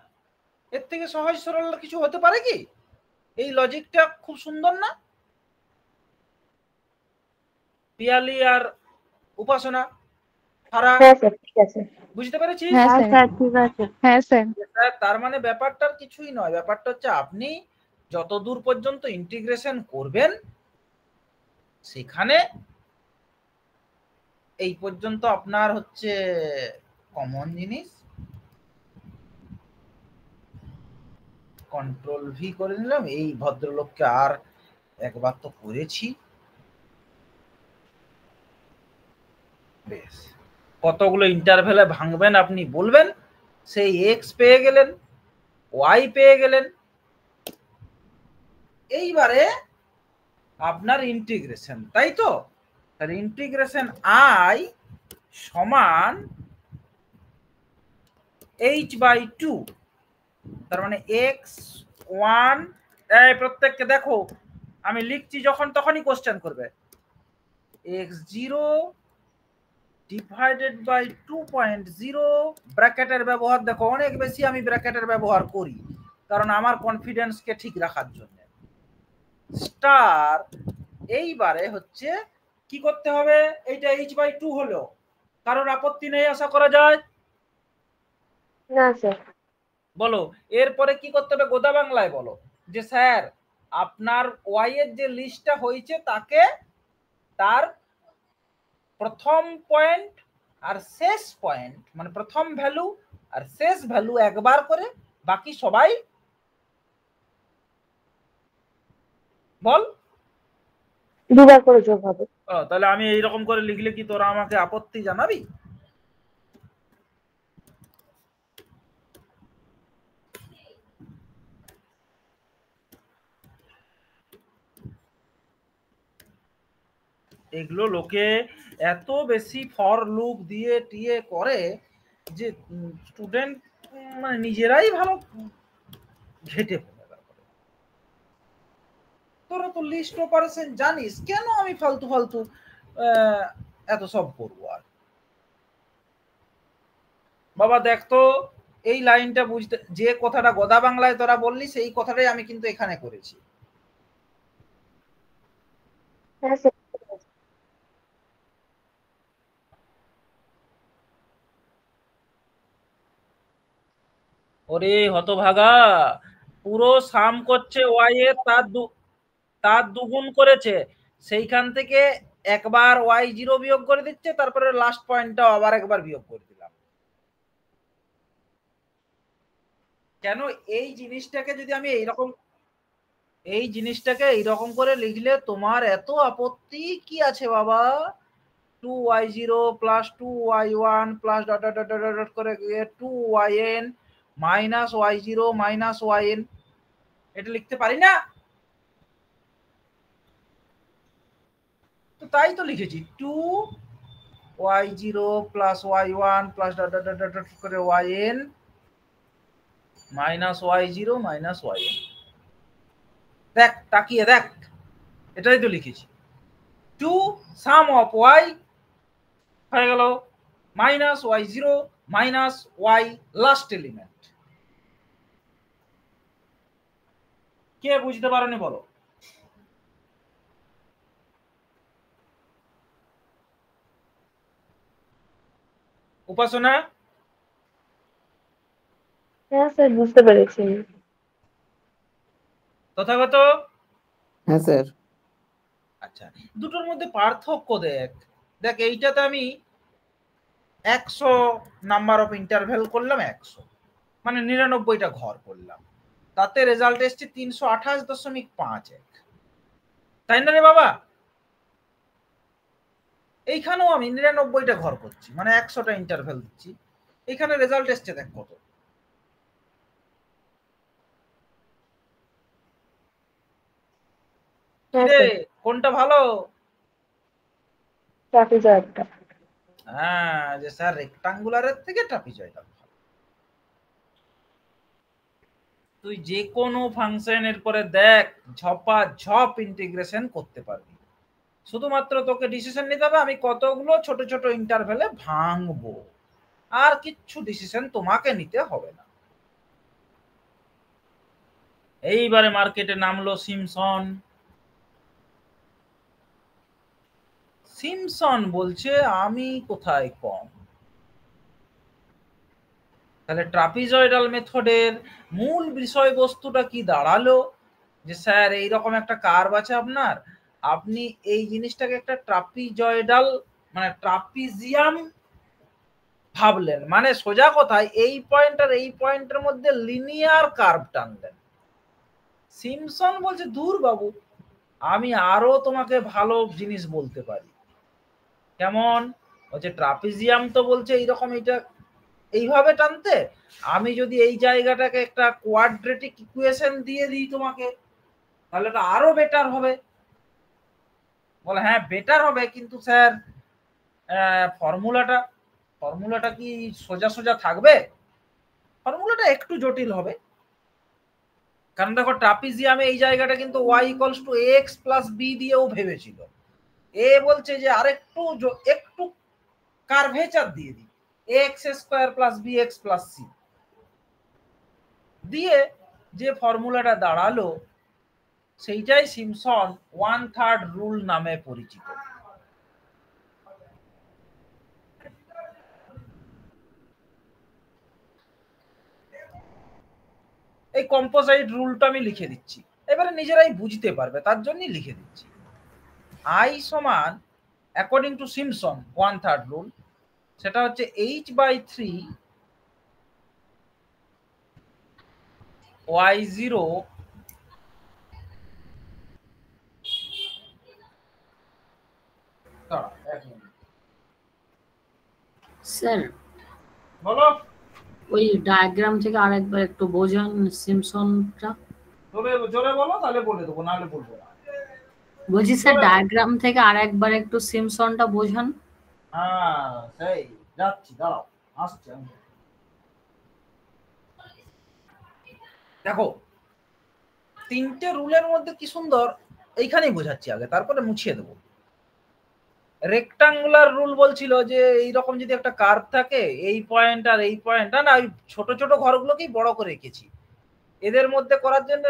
এর থেকে সহজ সরল আর কিছু হতে পারে কি? এই লজিকটা খুব সুন্দর না? পিয়ালি আর উপাসনা, ফারা, হ্যাঁ স্যার ঠিক আছে। বুঝতে পেরেছিস? হ্যাঁ স্যার ঠিক আছে। হ্যাঁ স্যার। তার মানে ব্যাপারটার কিছুই নয়, ব্যাপারটা হচ্ছে আপনি যতদূর পর্যন্ত ইন্টিগ্রেশন করবেন সেখানে এই পর্যন্ত আপনার হচ্ছে কমন জিনিস। কন্ট্রোল ভি করে নিলাম। এই ভদ্রলোককে আর একবার তো করেছি, বেশ। কতগুলো ইন্টারভেলে ভাঙবেন আপনি বলবেন, সেই এক্স পেয়ে গেলেন, ওয়াই পেয়ে গেলেন। এইবারে আপনার ইন্টিগ্রেশন, তাই তো? তাহলে ইন্টিগ্রেশন আই সমান h/2, তার মানে x1। প্রত্যেককে দেখো আমি লিখছি যখন তখনই কোশ্চেন করবে। x0 ডিভাইডেড বাই 2.0, ব্র্যাকেটের ব্যবহার দেখো অনেক বেশি আমি ব্র্যাকেটের ব্যবহার করি, কারণ আমার কনফিডেন্সকে ঠিক রাখার জন্য। স্টার এইবারে হচ্ছে কি করতে হবে, এইটা h/2 হলো, কারণ আপত্তি নেই আশা করা যায়? না স্যার। বলো এরপরে কি করতে হবে গোদা বাংলায় বলো, যে স্যার আপনার ওয়াই এর যে লিস্টটা হয়েছে তাকে তার প্রথম পয়েন্ট আর শেষ পয়েন্ট, মানে প্রথম ভ্যালু আর শেষ ভ্যালু একবার করে, বাকি সবাই বল দুবার করে যোগ হবে। তাহলে আমি এইরকম করে লিখলে কি তোরা আমাকে আপত্তি জানাবি? এগুলো লোকে এত বেশি ফর লুপ দিয়ে টিয়ে করে যে স্টুডেন্ট মানে নিজেরাই ভালো ঘেটে পড়ে। তোরা তো লিস্ট অপারেশন জানিস, কেন আমি ফালতু ফালতু এত সব করবো? আর বাবা দেখ তো এই লাইনটা বুঝতে, যে কথাটা গোদা বাংলায় তোরা বললি সেই কথাটাই আমি কিন্তু এখানে করেছি। হ্যাঁ স্যার। ওরে হতভাগা, পুরো সাম করছে ওয়াই এর তার দুগুণ করেছে, সেইখান থেকে একবার y0 বিয়োগ করে দিচ্ছে, তারপরে লাস্ট পয়েন্টটা আবার একবার বিয়োগ করে দিলাম। কেন এই জিনিসটাকে যদি আমি এইরকম করে লিখলে তোমার এত আপত্তি কি আছে বাবা? 2y0 plus 2y1 plus dot dot dot dot dot করে 2yn minus y0 minus yn, এটা লিখতে পারি না? তো তাই তো লিখেছি 2y0 plus y1 plus dot dot dot dot করে yn minus y0 minus yn। দেখ তাকিয়ে দেখ, এটাই তো লিখেছি। 2 সাম অফ y হয়ে গেল minus y0 minus y last element. কে বুঝতে পারোনি বলো? উপাসনা? হ্যাঁ স্যার বুঝতে পেরেছি। তথাগত? হ্যাঁ স্যার। আচ্ছা দুটোর মধ্যে পার্থক্য দেখ। দেখ এইটাতে আমি 100 নাম্বার অফ ইন্টারভেল করলাম, 100 মানে 99টা ঘর করলাম, তাতে রেজাল্ট এসছে 328.51, তাই না রে বাবা? এইখানেও আমি 99টা ঘর করছি, মানে 100টা ইন্টারভেল দিচ্ছি, এখানে রেজাল্ট এসছে দেখ কত। কোনটা ভালো? ট্রাপিজয়েডটা। হ্যাঁ, যে স্যার রেক্টাঙ্গুলারের থেকে ট্রাপিজয়েডটা ভালো। তুই যে কোনো ফাংশনের পরে দেখ ঝপ ইন্টিগ্রেশন করতে পারবি, শুধুমাত্র তোকে ডিসিশন নিতে হবে আমি কতগুলো ছোট ছোট ইন্টারভেলে ভাঙবো, আর কিচ্ছু ডিসিশন তোমাকে নিতে হবে না। এইবারে মার্কেটে নামলো সিমসন। সিমসন বলছে আমি কোথায় কম। তাহলে ট্রাপিজয়েডাল মেথডের মূল বিষয়বস্তুটা কি দাঁড়ালো, যে স্যার এইরকম একটা কার্ভ আছে আপনার, আপনি এই জিনিসটাকে একটা ট্রাপিজয়েডাল মানে ট্রাপিজিয়াম ভাবলেন, মানে সোজা কথায় এই পয়েন্ট আর এই পয়েন্টের মধ্যে লিনিয়ার কার্ভ টানলেন। সিমসন বলছে দূর বাবু, আমি আরো তোমাকে ভালো জিনিস বলতে পারি। কেমন? বলছে ট্রাপিজিয়াম তো বলছে এইরকম এটা এইভাবে টানতে, আমি যদি এই জায়গাটাকে একটা কোয়াড্রেটিক ইকুয়েশন দিয়ে দিই তোমাকে, তাহলে তো আরো বেটার হবে। বলে হ্যাঁ বেটার হবে, কিন্তু স্যার ফর্মুলাটা কি সোজা সোজা থাকবে? ফর্মুলাটা একটু জটিল হবে, কারণ দেখো ট্রাপিজিয়ামে এই জায়গাটা কিন্তু y equals to ax plus b দিয়েও ভেবেছিল। এ বলছে যে আরেকটু একটু কার্ভেচার দিয়ে দিই, ax square plus bx plus c দিয়ে যে ফর্মুলাটা দাঁড়ালো সেইটাই সিমসন 1/3 রুল নামে পরিচিত। এই কম্পোজাইট রুলটা আমি লিখে দিচ্ছি, এবারে নিজেরাই বুঝতে পারবে, তার জন্যই লিখে দিচ্ছি। I সমান অ্যাকর্ডিং টু সিমসন 1/3 রুল, সেটা হচ্ছে h/3 y0 স্যার বলো ওই ডায়াগ্রাম থেকে আরেকবার একটু বোঝান সিমসনটা। জোরে বলো, তাহলে বলে দেবো, নাহলে বলবো না। বলছি স্যার ডায়াগ্রাম থেকে আরেকবার একটু সিমসনটা বোঝান। হ্যাঁ সেই যাচ্ছি, দাঁড়াও আসছি আমি। দেখো তিনটে রুলের মধ্যে কি সুন্দর, এইখানেই বোঝাচ্ছি আগে, তারপরে মুছিয়ে দেবো। রেক্টাঙ্গুলার রুল বলছিল যে এইরকম যদি একটা কার্ভ থাকে, এই পয়েন্ট আর এই পয়েন্ট, না ওই ছোট ছোট ঘরগুলোকেই বড় করে রেখেছি এদের মধ্যে করার জন্য।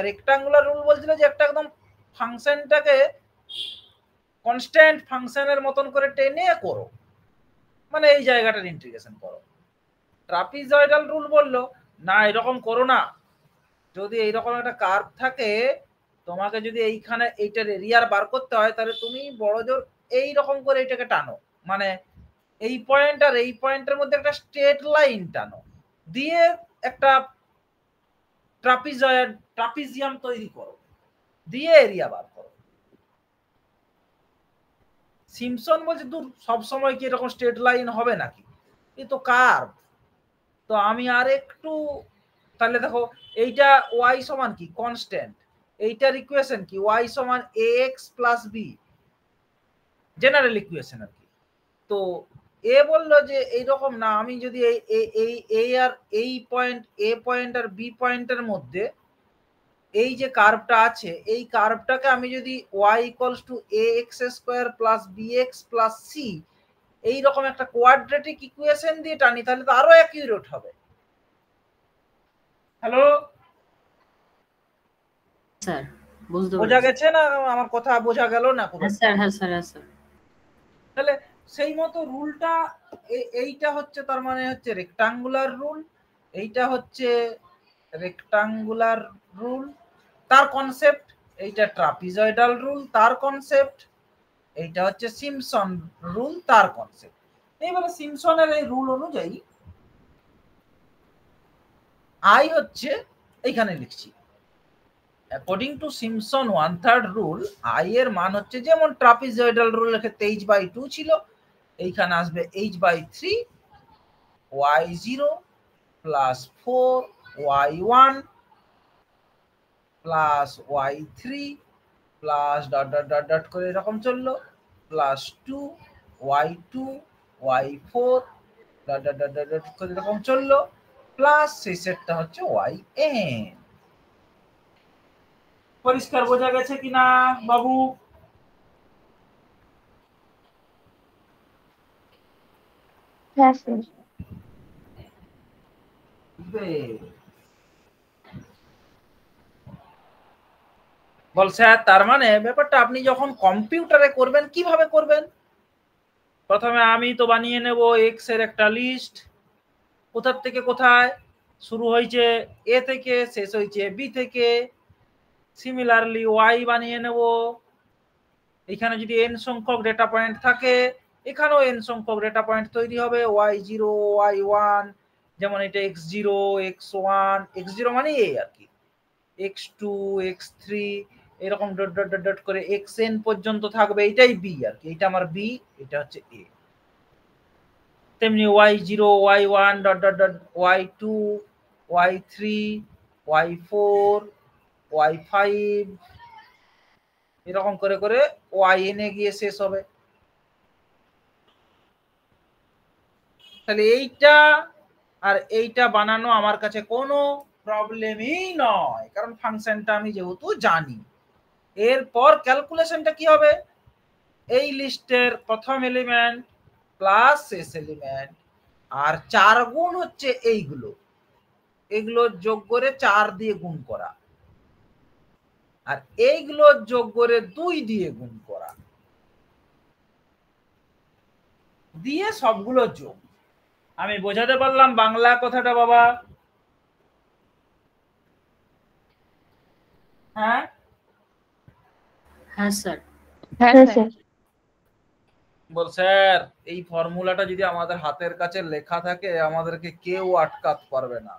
রেক্টাঙ্গুলার রুল বলছিল যে একটা একদম ফাংশনটাকে কনস্ট্যান্ট ফাংশনের মতন করে টেনে করো, মানে এই জায়গাটার ইন্টিগ্রেশন করো। ট্রাপিজয়েডাল রুল বললো না এরকম করো না, যদি এইরকম একটা কার্ভ থাকে, তোমাকে যদি এইখানে এইটার এরিয়ার বার করতে হয়, তাহলে তুমি বড় জোর এইরকম করে এটাকে টানো, মানে এই পয়েন্ট আর এই পয়েন্টের মধ্যে একটা স্ট্রেট লাইন টানো, দিয়ে একটা ট্রাপিজিয়াম তৈরি করো, দিয়ে এরিয়া বার করো। সিমসন বলছে দূর, সবসময় কি এরকম স্ট্রেট লাইন হবে নাকি, এ তো কার্ভ। তো আমি আর একটু, তাহলে দেখো এইটা y সমান কি কনস্ট্যান্ট, এইটার ইকুয়েশন কি y সমান ax plus b, general equation আর কি। তো এ বললো যে এইরকম না, আমি যদি এই আর এই পয়েন্ট এ পয়েন্ট আর বি পয়েন্টের মধ্যে এই যে কার্ভটা আছে, এই কার্ভটাকে আমি যদি y equals to ax square plus bx plus c এইরকম একটা কোয়াড্রেটিক ইকুয়েশন দিয়ে টানি, তাহলে তো আরো অ্যাকিউরেট হবে। হ্যালো স্যার বুঝতে বোঝা পেরেছি। গেছে না? আমার কথা বোঝা গেল না? হ্যাঁ স্যার, হ্যাঁ স্যার, হ্যাঁ স্যার। তাহলে সেই মতো রুলটা এইটা হচ্ছে, তার মানে হচ্ছে রেক্টাঙ্গুলার রুল, এইটা হচ্ছে রেক্টাঙ্গুলার রুল তার কনসেপ্ট, এইটা ট্রাপিজয়েডাল রুল তার কনসেপ্ট, এইটা হচ্ছে সিমসন রুল তার কনসেপ্ট। এইবারে সিমসনের এই রুল অনুযায়ী আই হচ্ছে এইখানে লিখছি, according to Simpson 1/3 rule I এর মান হচ্ছে, যেমন ট্রাপিজয়েডাল রুলের ক্ষেত্রে h/2 ছিল, এইখানে আসবে h/3 y0 plus 4y1 plus y3 plus dot dot dot dot করে এরকম চললো, plus 2y2 y4 dot dot dot dot dot করে এরকম চললো, প্লাস শেষেরটা হচ্ছে yn। পরিষ্কার বোঝা গেছে কিনা বাবু? হ্যাঁ স্যার। বেশ। বল স্যার তার মানে ব্যাপারটা আপনি যখন কম্পিউটারে করবেন কিভাবে করবেন? প্রথমে আমি তো বানিয়ে নেব এক্স এর একটা লিস্ট, কোথা থেকে কোথায় শুরু হয়েছে এ থেকে শেষ হয়েছে বি থেকে। সিমিলারলি ওয়াই বানিয়ে নেব, এখানে যদি n সংখ্যক ডেটা পয়েন্ট থাকে এখানেও n সংখ্যক ডেটা পয়েন্ট তৈরি হবে, y0 y1, যেমন এটা x0 x1, x0 মানে a আর কি, x2 x3 এরকম ডট ডট ডট ডট করে xn পর্যন্ত থাকবে, এটাই b আর কি, এটা আমার b, এটা হচ্ছে a। তেমনি y0 y1 dot dot dot y2 y3 y4 y5 এরকম করে করে yn এ গিয়ে শেষ হবে। তাহলে এইটা আর এইটা বানানো আমার কাছে কোনো প্রবলেমই নয়, কারণ ফাংশনটা আমি যেহেতু জানি। এরপর ক্যালকুলেশনটা কি হবে? এই লিস্টের প্রথম এলিমেন্ট প্লাস শেষ এলিমেন্ট আর 4 গুণ হচ্ছে এইগুলো, এগুলো যোগ করে 4 দিয়ে গুণ করা, আর এইগুলো যোগ করে 2 দিয়ে গুণ করা, দিয়ে সবগুলো যোগ। আমি বোঝাতে পারলাম বাংলা কথাটা বাবা? হ্যাঁ হ্যাঁ স্যার। হ্যাঁ স্যার। বল স্যার এই ফর্মুলাটা যদি আমাদের হাতের কাছে লেখা থাকে আমাদেরকে কেউ আটকাতে পারবে না।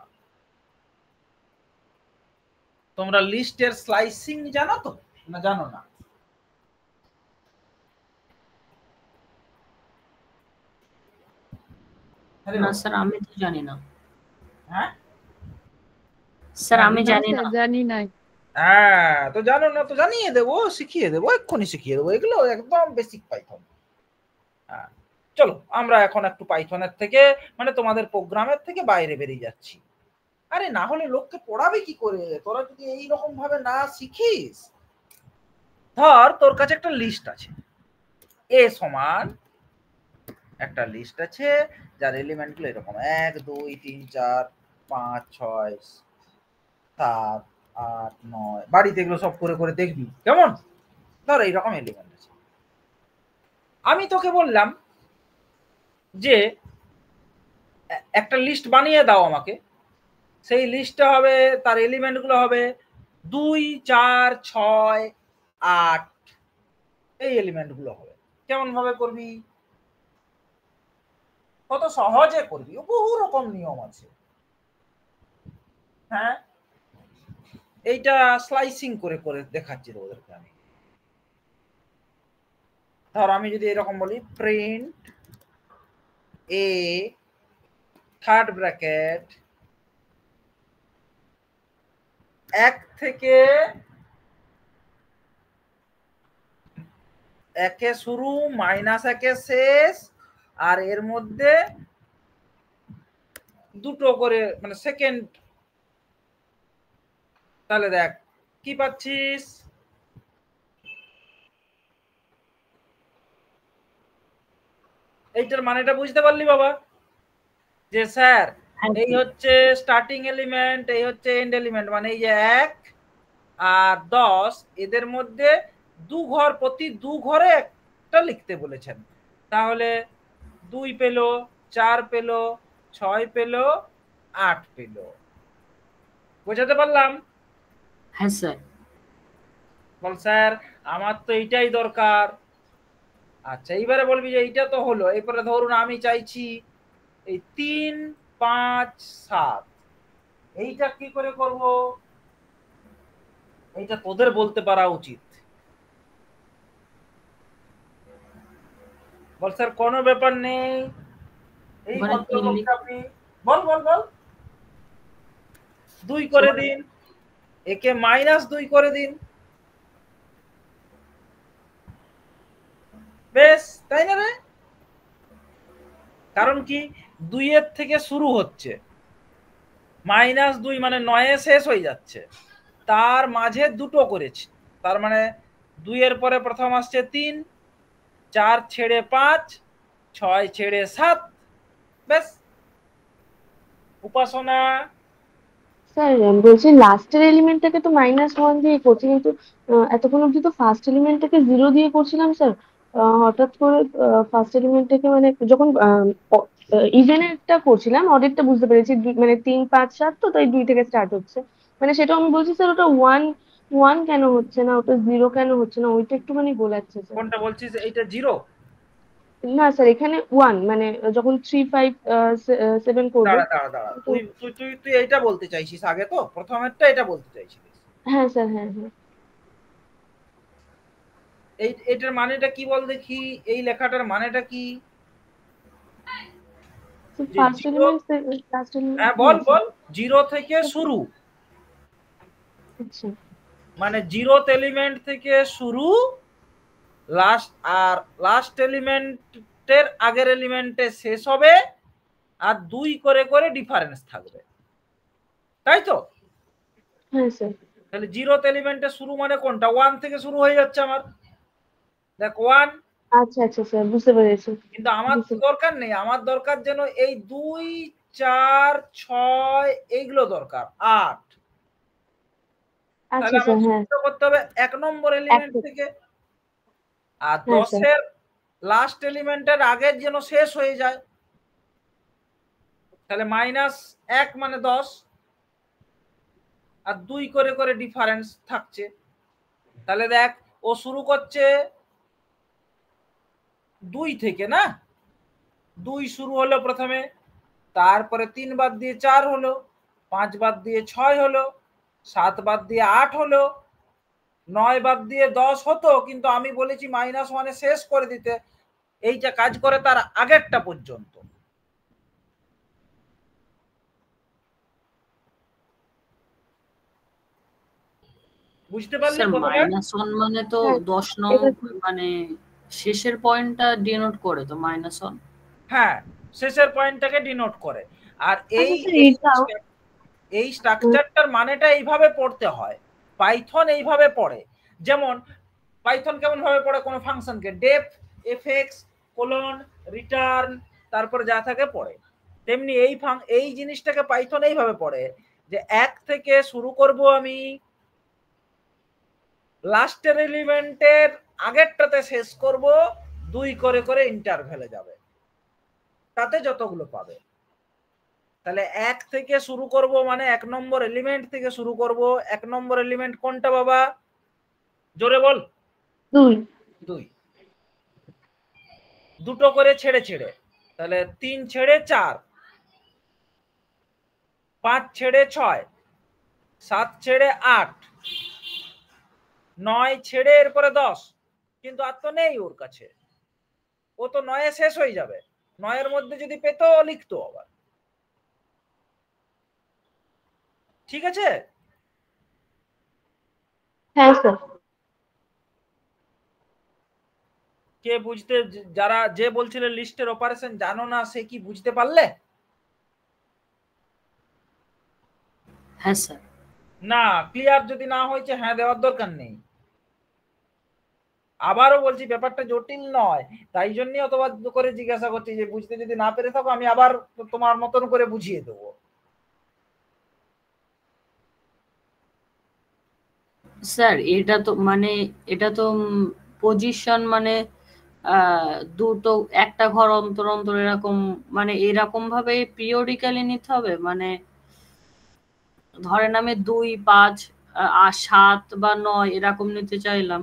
তোমরা লিস্টের স্লাইসিং জানো তো না জানো না? না স্যার আমি তো জানি না। হ্যাঁ স্যার আমি জানি না। জানি না। হ্যাঁ তো জানো না তো জানিয়ে দেবো, শিখিয়ে দেবো, এক্ষুনি শিখিয়ে দেবো, এগুলো একদম বেসিক পাইথন। হ্যাঁ চলো আমরা এখন একটু পাইথনের থেকে মানে তোমাদের প্রোগ্রামের থেকে বাইরে বেরিয়ে যাচ্ছি। আরে না হলে লোককে পড়াবে কি করে তোরা যদি এই রকম ভাবে না শিখিস। ধর তোর কাছে একটা লিস্ট আছে, এ সমান একটা লিস্ট আছে যার এলিমেন্ট গুলো এরকম 1 2 3 4 5 6 7 8 9, বাড়িতে এগুলো সব করে করে দেখবি কেমন। ধর এইরকম এলিমেন্ট আছে, আমি তোকে বললাম যে একটা লিস্ট বানিয়ে দাও আমাকে, সেই লিস্টটা হবে তার এলিমেন্ট গুলো হবে 2 4 6 8, এই এলিমেন্ট গুলো হবে। কেমন ভাবে করবি? কত সহজে করবি, বহু রকম নিয়ম আছে। হ্যাঁ এইটা স্লাইসিং করে করে দেখাচ্ছি ওদেরকে আমি। ধর আমি যদি এরকম বলি প্রিন্ট এ থার্ড ব্র্যাকেট 1 থেকে 1 এ শুরু -1 এ শেষ, আর এর মধ্যে দুটো করে মানে সেকেন্ড, তাহলে দেখ কি পাচ্ছিস? এইটার মানেটা বুঝতে পারলি বাবা? যে স্যার এই হচ্ছে স্টার্টিং এলিমেন্ট, এই হচ্ছে এন্ড এলিমেন্ট, মানে এই যে 1 আর 10 এদের মধ্যে দু ঘর, প্রতি দু ঘরে একটা লিখতে বলেছেন। তাহলে 2 পেলো, 4 পেলো, 6 পেলো, 8 পেলো। বোঝাতে পারলাম? হ্যাঁ স্যার। বল স্যার আমার তো এইটাই দরকার। আচ্ছা এইবারে বলবি যে এইটা তো হলো, এরপরে ধরুন আমি চাইছি এই 3 5 7, এইটা কি করে করব? এইটা তোদের বলতে পারা উচিত। বল স্যার কোনো ব্যাপার নেই, এই ভদ্রলোকটা আপনি বল বল বল 2 করে দিন, একে -2 করে দিন, বেশ তাই না রে? কারণ কি 2 এর থেকে শুরু হচ্ছে, -2 মানে 9 এ শেষ হয়ে যাচ্ছে, তার মাঝে দুটো করেছি, তার মানে 2 এর পরে প্রথম আসছে 3, 4 ছেড়ে 5, 6 ছেড়ে 7, বেশ। উপাসনা স্যার বলছি লাস্টের এলিমেন্টটাকে তো -1 দিয়ে করছি, কিন্তু এতক্ষণ অব্দি তো ফার্স্ট এলিমেন্টটাকে 0 দিয়ে করছিলাম স্যার। হঠাৎ করে ফার্স্ট এলিমেন্টটাকে মানে যখন ইভেনেরটা করছিলাম, অডেরটা বুঝতে পেরেছি মানে 3 5 7, তো তাই 2 থেকে স্টার্ট হচ্ছে। মানে সেটা আমি বলছি স্যার, ওটা 1 1 কেন হচ্ছে না, ওটা 0 কেন হচ্ছে না, ওইটা একটুখানি গোলাচ্ছে স্যার। কোনটা বলছিস, এইটা 0? না স্যার, এখানে 1 মানে যখন 3 5 7 করবো। দাঁড়া দাঁড়া দাঁড়া, তো তুই তুই তুই তুই এইটা বলতে চাইছিস আগে, তো প্রথমেরটা এটা বলতে চাইছিস? হ্যাঁ স্যার, হ্যাঁ হ্যাঁ। এইটার মানেটা কি বল দেখি, এই লেখাটার মানেটা কি? যে first zero, element last element, হ্যাঁ বল হ্যাঁ স্যার। বল, 0 থেকে শুরু, আচ্ছা মানে 0th এলিমেন্ট থেকে শুরু, লাস্ট আর লাস্ট এলিমেন্টের আগের এলিমেন্টে শেষ হবে, আর 2 করে করে ডিফারেন্স থাকবে, তাই তো? হ্যাঁ স্যার। তাহলে 0th এলিমেন্টে শুরু মানে কোনটা? 1 থেকে শুরু হয়ে যাচ্ছে আমার, দেখ 1। আচ্ছা আচ্ছা স্যার, বুঝতে পেরেছি। কিন্তু আমার বুঝতে দরকার নেই, আমার দরকার যেন এই 2 4 6 এইগুলো দরকার, 8। তাহলে আচ্ছা স্যার, আমাকে হ্যাঁ। শুরু করতে হবে 1 নম্বর এক এলিমেন্ট থেকে। থেকে, আর হ্যাঁ স্যার। 10-এর লাস্ট এলিমেন্টের আগের যেন শেষ হয়ে যায়। তাহলে -1 মানে 10, আর 2 করে করে ডিফারেন্স থাকছে। তাহলে দেখ, ও শুরু করছে 2 থেকে, না? 2 শুরু হলো প্রথমে, তারপরে 3 বাদ দিয়ে 4 হলো, 5 বাদ দিয়ে 6 হলো, 7 বাদ দিয়ে 8 হলো, 9 বাদ দিয়ে 10 হতো, কিন্তু আমি বলেছি -1-এ শেষ করে দিতে। এইটা কাজ করে তার আগেরটা পর্যন্ত। বুঝতে পারলি স্যার কথাটা? -1 মানে তো হ্যাঁ 10 নং, এটা ঠিক। মানে শেষের পয়েন্টটা ডিনোট করে তো -1। হ্যাঁ, শেষের পয়েন্টটাকে ডিনোট করে। আর এই আচ্ছা স্যার, এই এটাও এই স্ট্রাকচারটার মানেটা এইভাবে পড়তে হয়। পাইথন এইভাবে পড়ে। যেমন পাইথন কেমন ভাবে পড়ে কোনো ফাংশনকে? ডেফ, এফএক্স, কোলন, রিটার্ন, তারপরে যা থাকে পড়ে। তেমনি এই জিনিসটাকে পাইথন এইভাবে পড়ে যে 1 থেকে শুরু করব আমি, লাস্টের এলিমেন্টের আগেরটাতে শেষ করব, 2 করে করে ইন্টারভ্যালে যাবে, তাতে যতগুলো পাবে। তাহলে 1 থেকে শুরু করব মানে 1 নম্বর এলিমেন্ট থেকে শুরু করব। 1 নম্বর এলিমেন্ট কোনটা বাবা? জোরে বল। 2। 2। দুটো করে ছেড়ে ছেড়ে, তাহলে 3 ছেড়ে 4, 5 ছেড়ে 6, 7 ছেড়ে 8, 9 ছেড়ে এরপরে 10। কিন্তু আর তো নেই ওর কাছে, ও তো 9-এ শেষ হয়ে যাবে। 9-এর মধ্যে যদি পেতো লিখতো আবার। ঠিক আছে? হ্যাঁ স্যার। কে বুঝতে, যারা যে বলছিল লিস্টের অপারেশন জানো না, সে কি বুঝতে পারলে? হ্যাঁ স্যার। না, ক্লিয়ার যদি না হয়েছে হ্যাঁ দেওয়ার দরকার নেই। আবারও বলছি, ব্যাপারটা জটিল নয়, তাই জন্যই অতবার করে জিজ্ঞাসা করছি যে বুঝতে যদি না পেরে থাকো আমি আবার তোমার মতন করে বুঝিয়ে দেবো। স্যার এটা তো পজিশন মানে দুটো একটা ঘর অন্তর অন্তর এরকম, মানে এরকম ভাবে পিরিয়ডিক্যালি নিতে হবে। মানে ধরেন আমি 2 5 আর 7 বা 9 এরকম নিতে চাইলাম,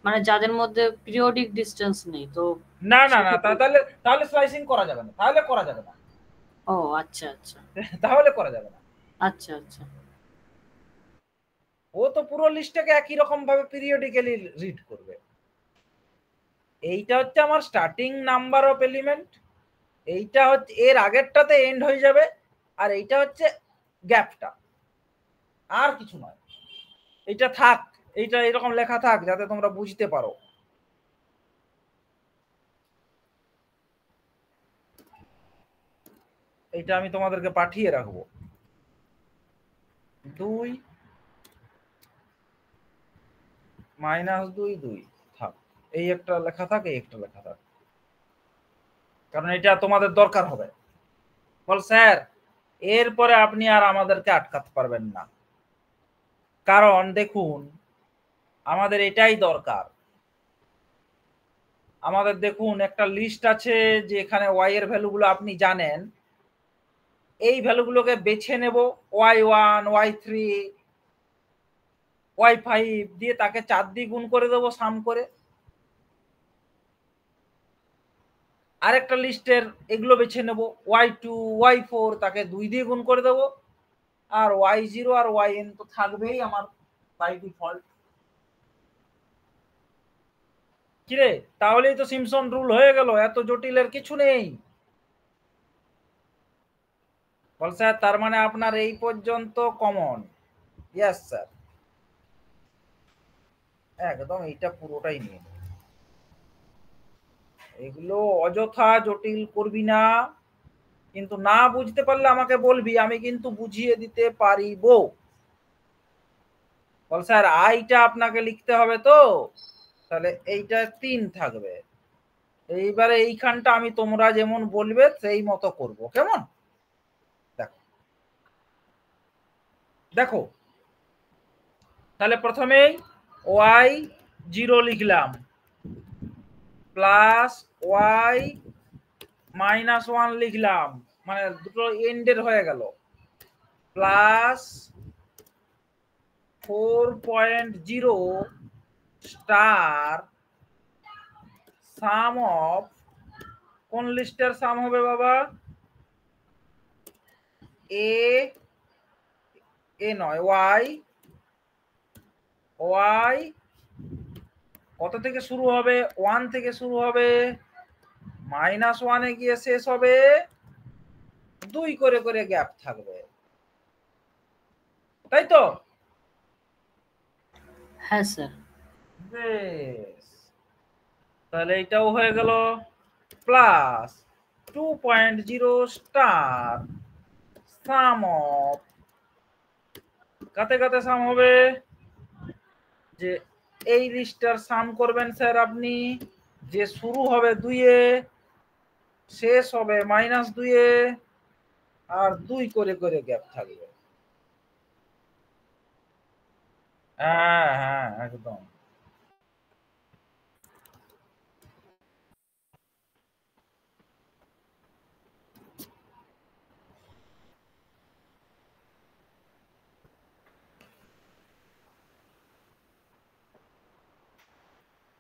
মানে যাদের মধ্যে পিরিয়ডিক ডিস্টেন্স নেই তো। না না না, সেক্ষেত্রে তাহলে তাহলে স্লাইসিং করা যাবে না, তাহলে করা যাবে না। ও আচ্ছা আচ্ছা তাহলে করা যাবে না। আচ্ছা আচ্ছা। ও তো পুরো লিস্টটাকে একই রকম ভাবে পিরিয়ডিক্যালি রিড করবে। এইটা হচ্ছে আমার স্টার্টিং নাম্বার অফ এলিমেন্ট, এইটা হচ্ছে এর আগেরটাতে এন্ড হয়ে যাবে, আর এইটা হচ্ছে গ্যাপটা, আর কিছু নয়। এইটা থাক, এইটা এরকম লেখা থাক যাতে তোমরা বুঝতে পারো। এইটা আমি তোমাদেরকে পাঠিয়ে রাখবো। 2 -2 2 থাক, এই একটা লেখা থাক, এই একটা লেখা থাক, কারণ এটা তোমাদের দরকার হবে। বল স্যার এরপরে আপনি আর আমাদেরকে আটকাতে পারবেন না, কারণ দেখুন আমাদের এটাই দরকার। আমাদের দেখুন একটা লিস্ট আছে যে এখানে ওয়াই এর ভ্যালুগুলো আপনি জানেন, এই ভ্যালুগুলোকে বেছে নেব, y1 y3 y5 দিয়ে তাকে 4 দিয়ে গুণ করে দেবো সাম করে। আরেকটা লিস্টের এগুলো বেছে নেব, y2 y4 তাকে 2 দিয়ে গুণ করে দেবো, আর y0 আর yn তো থাকবেই আমার বাই ডিফল্ট। কিরে, তাহলেই তো সিম্পসন রুল হয়ে গেল, এত জটিলের কিছু নেই। বল স্যার, তার মানে আপনার এই পর্যন্ত কমন? ইয়েস স্যার, একদম এইটা পুরোটাই নিয়ে নে। এগুলো অযথা জটিল করবি না, কিন্তু না বুঝতে পারলে আমাকে বলবি, আমি কিন্তু বুঝিয়ে দিতে পারিব। বল স্যার, আইটা আপনাকে লিখতে হবে তো, তাহলে এইটা 3 থাকবে। এইবারে এইখানটা আমি তোমরা যেমন বলবে সেই মতো করব, কেমন? দেখো দেখো, তাহলে প্রথমেই y0 লিখলাম প্লাস y-1 লিখলাম, মানে দুটো এন্ডের হয়ে গেল, প্লাস 4.0 স্টার সাম অফ, কোন লিস্টের সাম হবে বাবা? এ নয়, y কত থেকে শুরু হবে? 1 থেকে শুরু হবে, -1 গিয়ে শেষ হবে, 2 করে করে গ্যাপ থাকবে, তাই তো? হ্যাঁ স্যার। বেশ, তাহলে এটাও হয়ে গেল, প্লাস 2.0 স্টার সাম অফ, কাতে কাতে সাম হবে? যে এই লিস্টার সাম করবেন স্যার আপনি, যে শুরু হবে 2 এ শেষ হবে -2 এ, আর 2 করে করে গ্যাপ থাকবে। হ্যাঁ হ্যাঁ একদম।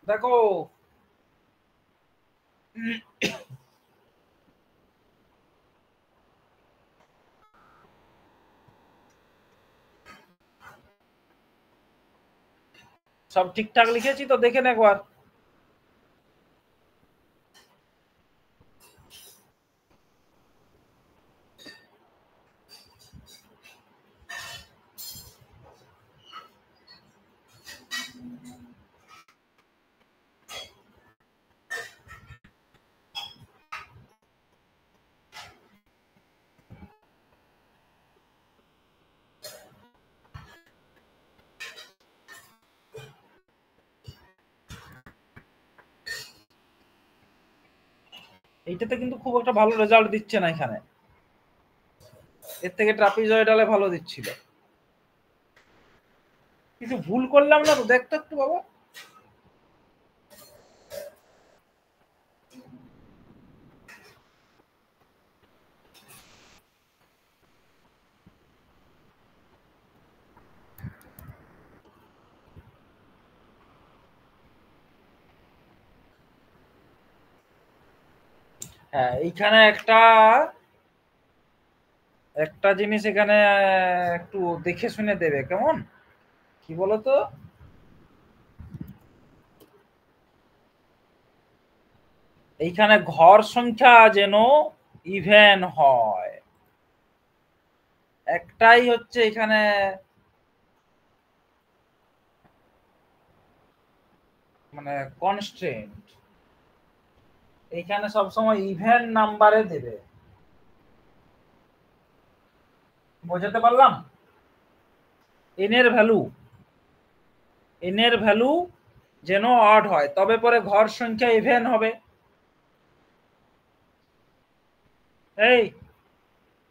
দেখো সব ঠিকঠাক লিখেছি তো, দেখেন একবার। এইটাতে কিন্তু খুব একটা ভালো রেজাল্ট দিচ্ছে না এখানে, এর থেকে ট্রাপিজয়েডালে ভালো দিচ্ছিল। কিছু ভুল করলাম না তো? দেখতো একটু বাবা। হ্যাঁ, এইখানে একটা জিনিস এখানে একটু দেখে শুনে দেবে, কেমন? কি বলতো, এইখানে ঘর সংখ্যা যেন ইভেন হয়, একটাই হচ্ছে এখানে মানে কনস্ট্রেন্ট, এইখানে সবসময় ইভেন নাম্বারে দেবে। বোঝাতে পারলাম? এন এর ভ্যালু যেন অড হয়, তবে পরে ঘর সংখ্যা ইভেন হবে। এই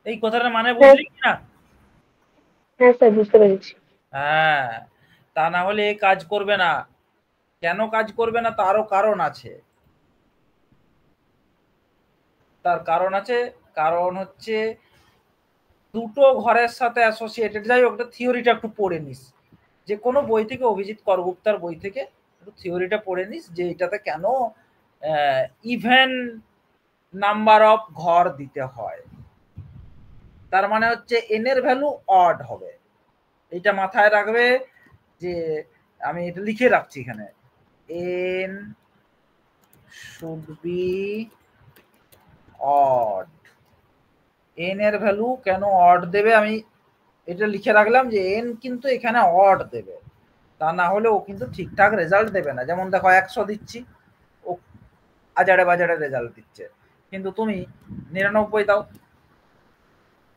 এই কথাটা মানে বুঝলি কি না? হ্যাঁ স্যার, বুঝতে পেরেছি। হ্যাঁ, তা না হলে এ কাজ করবে না। কেন কাজ করবে না তারও কারণ আছে। তার কারণ আছে, কারণ হচ্ছে দুটো ঘরের সাথে অ্যাসোসিয়েটেড। যাই হোক, থিওরিটা একটু পড়ে নিস, যে কোনো বই থেকে, অভিজিৎ করগুপ্তার বই থেকে একটু থিওরিটা পড়ে নিস, যে এটাতে কেন ইভেন নাম্বার অফ ঘর দিতে হয়। তার মানে হচ্ছে এন এর ভ্যালু অড হবে। এটা মাথায় রাখবে, যে আমি এটা লিখে রাখছি এখানে, N should be odd. N এর ভ্যালু কেন অড দেবে আমি এটা লিখে রাখলাম, যে এন কিন্তু এখানে অড দেবে, তা না হলে ও কিন্তু ঠিকঠাক রেজাল্ট দেবে না। যেমন দেখো 100 দিচ্ছি, ও আজারে বাজারে রেজাল্ট দিচ্ছে, কিন্তু তুমি 99 দাও,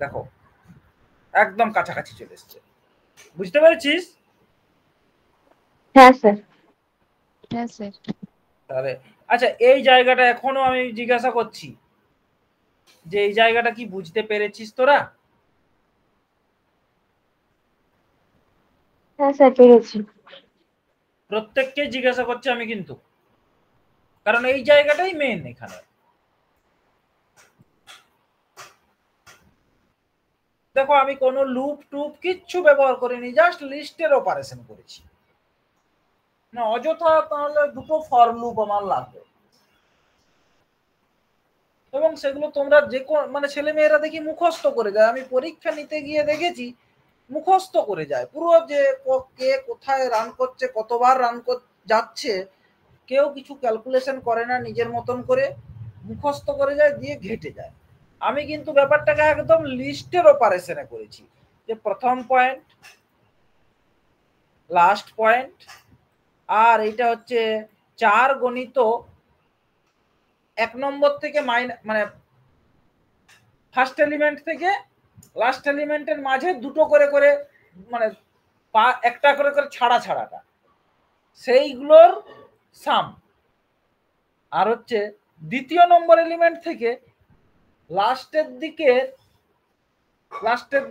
দেখো একদম কাছাকাছি চলে এসছে। বুঝতে পেরেছিস? হ্যাঁ স্যার। হ্যাঁ স্যার। তাহলে আচ্ছা, এই জায়গাটা এখনো আমি জিজ্ঞাসা করছি, যে এই জায়গাটা কি বুঝতে পেরেছিস তোরা? হ্যাঁ স্যার, পেরেছি। প্রত্যেককে জিজ্ঞাসা করছি আমি কিন্তু, কারণ এই জায়গাটাই মেন এখানে। দেখো, আমি কোনো লুপ টুপ কিচ্ছু ব্যবহার করিনি, জাস্ট লিস্টের অপারেশন করেছি না। অযথা তাহলে দুটো ফর লুপ আমার লাগবে, এবং সেগুলো তোমরা যে মানে ছেলে মেয়েরা দেখি মুখস্থ করে যায়। আমি পরীক্ষা নিতে গিয়ে দেখেছি মুখস্থ করে যায় পুরো, যে কে কোথায় রান করছে, কতবার রান যাচ্ছে, কেউ কিছু ক্যালকুলেশন করে না, নিজের মতন করে মুখস্থ করে যায়, দিয়ে ঘেটে যায়। আমি কিন্তু ব্যাপারটাকে একদম লিস্টের অপারেশনে করেছি, যে প্রথম পয়েন্ট, লাস্ট পয়েন্ট, আর এটা হচ্ছে 4 গণিত 1 নম্বর থেকে মানে ফার্স্ট এলিমেন্ট থেকে লাস্ট এলিমেন্টের মাঝে দুটো করে করে, মানে একটা করে করে ছাড়াটা, সেইগুলোর সাম। আর হচ্ছে দ্বিতীয় নম্বর এলিমেন্ট থেকে লাস্টের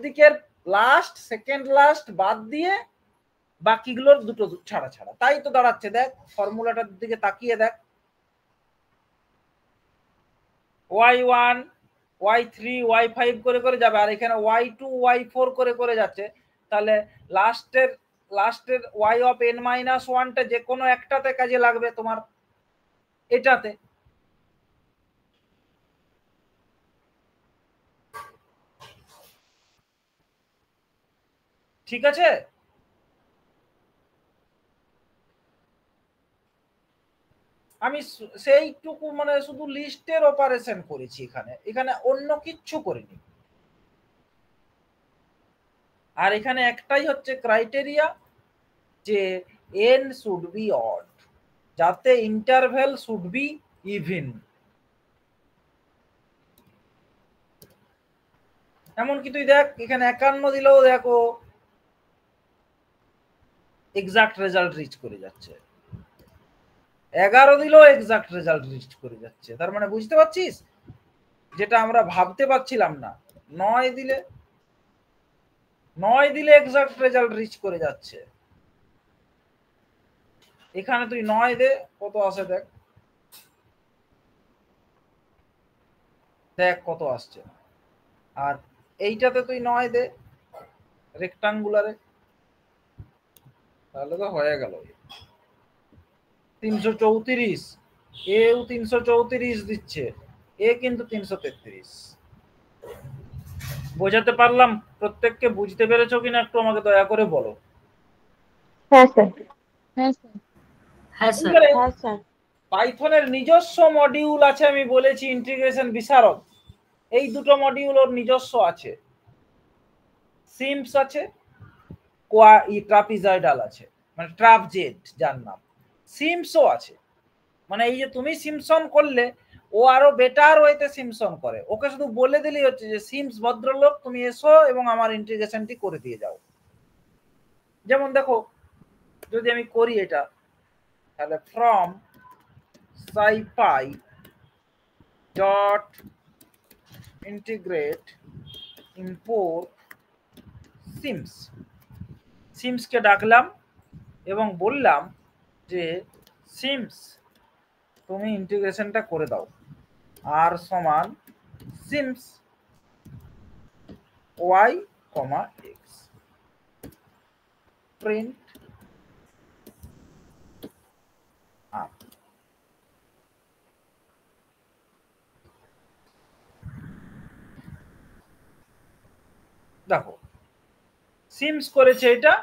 দিকের লাস্ট, সেকেন্ড লাস্ট বাদ দিয়ে বাকিগুলোর দুটো ছাড়া। তাই তো দাঁড়াচ্ছে, দেখ ফর্মুলাটার দিকে তাকিয়ে দেখ, y1 y3 y5 করে করে যাবে, আর এখানে y2 y4 করে করে যাচ্ছে। তাহলে লাস্টের y অফ n-1 টা যে কোনো একটাতে কাজে লাগবে তোমার এটাতে। ঠিক আছে? আমি সেইটুকু মানে শুধু লিস্টের অপারেশন করেছি এখানে অন্য কিচ্ছু করিনি। আর এখানে একটাই হচ্ছে ক্রাইটেরিয়া, যে n শুড বি অড, যাতে ইন্টারভ্যাল শুড বি ইভেন। এমনকি তুই দেখ, এখানে 51 দিলেও দেখো এক্সাক্ট রেজাল্ট রিচ করে যাচ্ছে, 11 দিলেও এক্সাক্ট রেজাল্ট রিচ করে যাচ্ছে। তার মানে বুঝতে পারছিস, যেটা আমরা ভাবতে পারছিলাম না, 9 দিলে এক্সাক্ট রেজাল্ট রিচ করে যাচ্ছে। এখানে তুই 9 দে, কত আসে দেখ, কত আসছে। আর এইটাতে তুই 9 দে রেক্টাঙ্গুলারে, তাহলে তো হয়ে গেল 334। এও 334 দিচ্ছে, এ কিন্তু 333। বোঝাতে পারলাম? প্রত্যেককে বুঝতে পেরেছো কিনা একটু আমাকে দয়া করে বলো। হ্যাঁ স্যার। হ্যাঁ স্যার। হ্যাঁ স্যার। হ্যাঁ স্যার। পাইথনের নিজস্ব মডিউল আছে, আমি বলেছি ইন্টিগ্রেশন বিশারদ, এই দুটো মডিউল ওর নিজস্ব আছে। সিমস আছে, ট্রাপিজয়েডাল আছে, মানে ট্রাপজেড যার নাম, সিমসও আছে। মানে এই যে তুমি সিমসন করলে, ও আরো বেটার ওয়েতে সিমসন করে। ওকে শুধু বলে দিলেই হচ্ছে যে সিমস ভদ্রলোক তুমি এসো এবং আমার ইন্টিগ্রেশনটি করে দিয়ে যাও। যেমন দেখো, যদি আমি করি এটা, তাহলে from scipy dot integrate import simps, সিমসকে ডাকলাম এবং বললাম যে সিমস তুমি ইন্টিগ্রেশনটা করে দাও, আর সমান seems Y comma x, print আর। দেখো সিমস করেছে এটা,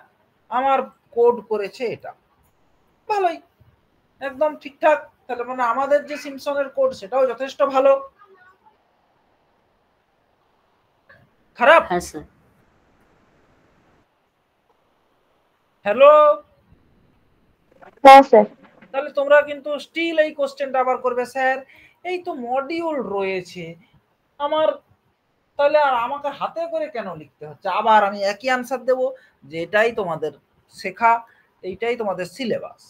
আমার কোড করেছে এটা, ভালোই, একদম ঠিকঠাক। তাহলে মানে আমাদের যে সিমসনের কোড সেটাও যথেষ্ট ভালো, খারাপ? হ্যাঁ স্যার। হ্যালো, হ্যাঁ স্যার। তাহলে তোমরা কিন্তু স্টিল এই কোশ্চেনটা আবার করবে, স্যার এই তো মডিউল রয়েছে আমার, তাহলে আর আমাকে হাতে করে কেন লিখতে হচ্ছে? আবার আমি একই আনসার দেব যে এটাই তোমাদের শেখা, এইটাই তোমাদের সিলেবাস।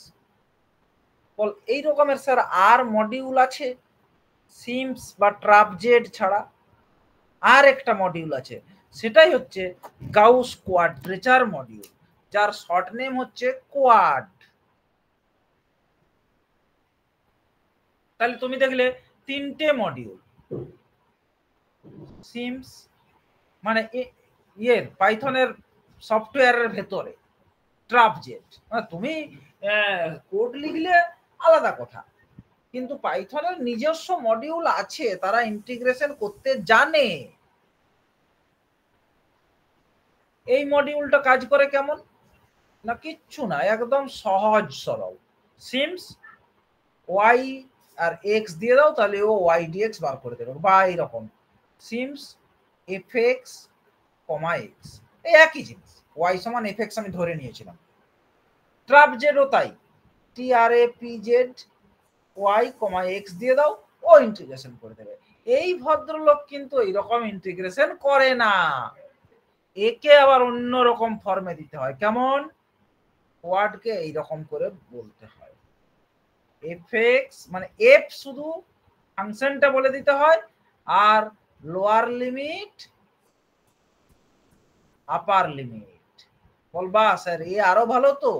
বল এই রকমের স্যার আর মডিউল আছে সিমস বা ট্রাপজেড ছাড়া? আর একটা মডিউল আছে, সেটাই হচ্ছে গাউস কোয়াড্রেচার মডিউল, যার শর্ট নেম হচ্ছে কোয়াড। তাহলে তুমি দেখলে তিনটে মডিউল, সিমস মানে ইয়ের পাইথনের সফটওয়্যারের ভেতরে, ট্রাপজেড তুমি কোড লিখলে আলাদা কথা, কিন্তু পাইথনের নিজস্ব মডিউল আছে, তারা ইন্টিগ্রেশন করতে জানে। এই মডিউলটা কাজ করে কেমন না, কিচ্ছু না, একদম সহজ সরল। সিমস ওয়াই আর এক্স দিয়ে দাও, তাহলে ও ওয়াই ডিএক্স বার করে দেবে, বা এইরকম seems F x comma x, এই একই জিনিস, ওয়াই সমান এফ এক্স আমি ধরে নিয়েছিলাম। ট্রাপজেডও তাই, t r a p z y comma x দিয়ে দাও, ও ইন্টিগ্রেশন করে দেবে। এই ভদ্রলোক কিন্তু এইরকম ইন্টিগ্রেশন করে না, একে আবার অন্য রকম ফর্মে দিতে হয়। কেমন? ওয়ার্ডকে এইরকম করে বলতে হয়, এফ এক্স মানে এফ শুধু ফাংশনটা বলে দিতে হয়, আর লোয়ার লিমিট আপার লিমিট বলবা। স্যার এ আরো ভালো তো,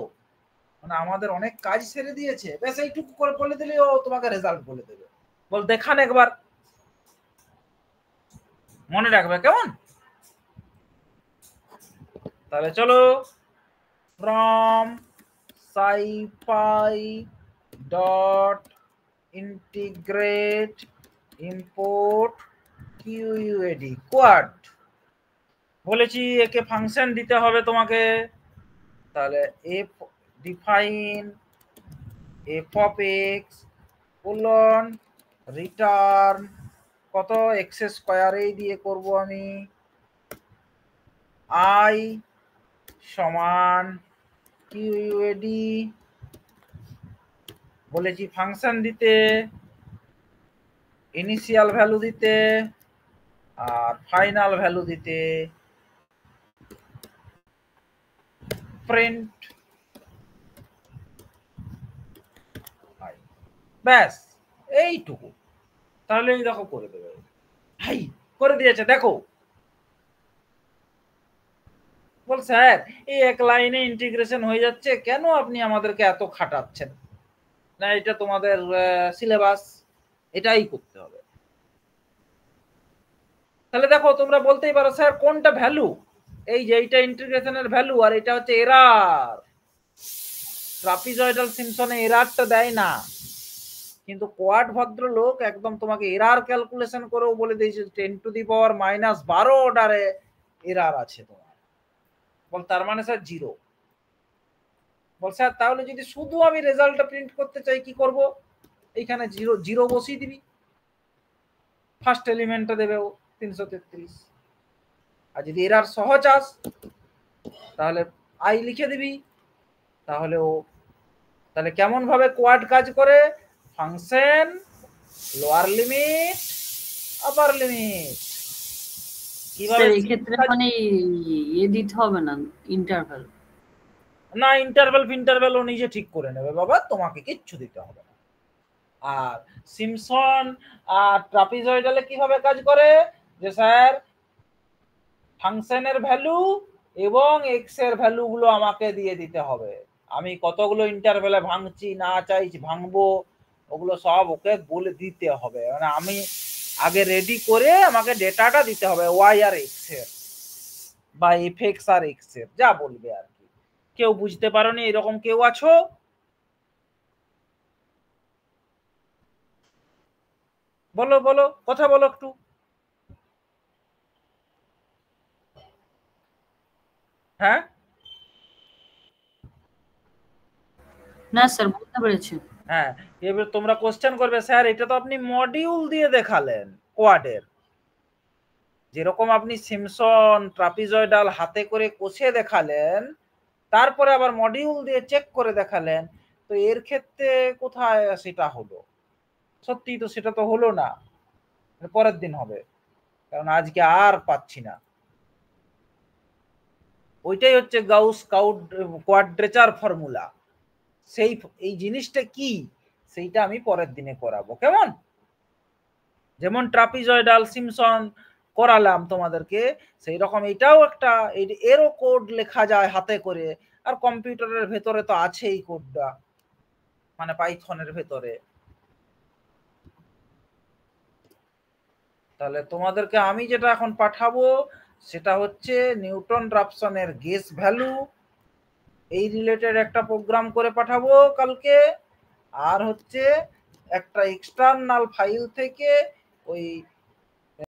মানে আমাদের অনেক কাজ ছেড়ে দিয়েছে, ব্যাস এইটুকু করে বলে দিলে ও তোমাকে রেজাল্ট বলে দেবে। বল দেখান একবার, মনে রাখবে কেমন? তাহলে চলো, from scipy dot integrate import QUAD quad বলেছি, একে ফাংশন দিতে হবে তোমাকে। তাহলে F define F of x colon return কত, এক্স স্কোয়ারেই দিয়ে করব আমি, আই সমান QUAD বলেছি, ফাংশন দিতে, ইনিশিয়াল ভ্যালু দিতে, আর ফাইনাল ভ্যালু দিতে, প্রিন্ট। ব্যাস এইটুকু, তাহলে দেখো করে দেবে, হাই করে দিয়েছে দেখো। বল স্যার এই এক লাইনে ইন্টিগ্রেশন হয়ে যাচ্ছে, কেন আপনি আমাদেরকে এত খাটাচ্ছেন? না এটা তোমাদের সিলেবাস, এটাই করতে হবে। তাহলে দেখো তোমরা বলতেই পারো স্যার কোনটা ভ্যালু, এই যে এইটা ইন্টিগ্রেশনের ভ্যালু আর এটা হচ্ছে এরার। ট্রাপিজয়েডাল সিমসনে এরারটা দেয় না, কিন্তু কোয়াড ভদ্রলোক একদম তোমাকে এরার ক্যালকুলেশন করেও বলে দিয়েছে 10⁻⁻12 অর্ডারে এরার আছে তোমার। বল তার মানে স্যার 0। বল স্যার তাহলে যদি শুধু আমি রেজাল্টটা প্রিন্ট করতে চাই কি করব? এইখানে 0 বসিয়ে দিবি, ফার্স্ট এলিমেন্টটা দেবে ও 333, আর যদি এরার সহ চাস তাহলে আই লিখে দিবি, তাহলে ও, তাহলে কেমন ভাবে কোয়াড কাজ করে? Function lower limit upper limit, কিভাবে এই ক্ষেত্রে মানে ইয়ে দিতে হবে না ইন্টারভ্যাল? না, ইন্টারভ্যাল ও নিজে ঠিক করে নেবে বাবা, তোমাকে কিচ্ছু দিতে হবে না। আর সিমসন আর ট্রাপিজয়েডালে কিভাবে কাজ করে যে স্যার ফাংশনের ভ্যালু এবং এক্স এর ভ্যালু গুলো আমাকে দিয়ে দিতে হবে। আমি কতগুলো ইন্টারভ্যালে ভাঙছি না চাইছি ভাঙবো ওগুলো সব ওকে বলে দিতে হবে। মানে আমি আগে রেডি করে আমাকে ডেটাটা দিতে হবে ওয়াই আর এক্স এর বা এফ এক্স আর এক্স এর, যা বলবে আর কি। কেউ বুঝতে পারোনি এরকম কেউ আছো? বলো বলো, কথা বলো একটু। হ্যাঁ না স্যার, বুঝতে পেরেছি। হ্যাঁ, এবার তোমরা কোশ্চেন করবে স্যার এটা তো আপনি মডিউল দিয়ে দেখালেন কোয়াডের, যেরকম আপনি সিমসন ট্রাপিজয়েডাল হাতে করে কষে দেখালেন তারপরে আবার মডিউল দিয়ে চেক করে দেখালেন, তো এর ক্ষেত্রে কোথায় সেটা হলো? সত্যি তো সেটা তো হলো না, পরের দিন হবে, কারণ আজকে আর পাচ্ছি না। ওইটাই হচ্ছে গাউস কোয়াড্রেচার ফর্মুলা, সেই এই জিনিসটা কি সেইটা আমি পরের দিনে করাবো, কেমন? যেমন ট্রাপিজয়েডাল সিমসন করালাম তোমাদেরকে, সেই রকম এটাও একটা এরও কোড লেখা যায় হাতে করে, আর কম্পিউটারের ভেতরে তো আছেই কোডটা, মানে পাইথনের ভেতরে। তাহলে তোমাদেরকে আমি যেটা এখন পাঠাবো সেটা হচ্ছে নিউটন রাপসনের গেস ভ্যালু, এই রিলেটেড একটা প্রোগ্রাম করে পাঠাবো কালকে, আর হচ্ছে একটা এক্সটার্নাল ফাইল থেকে ওই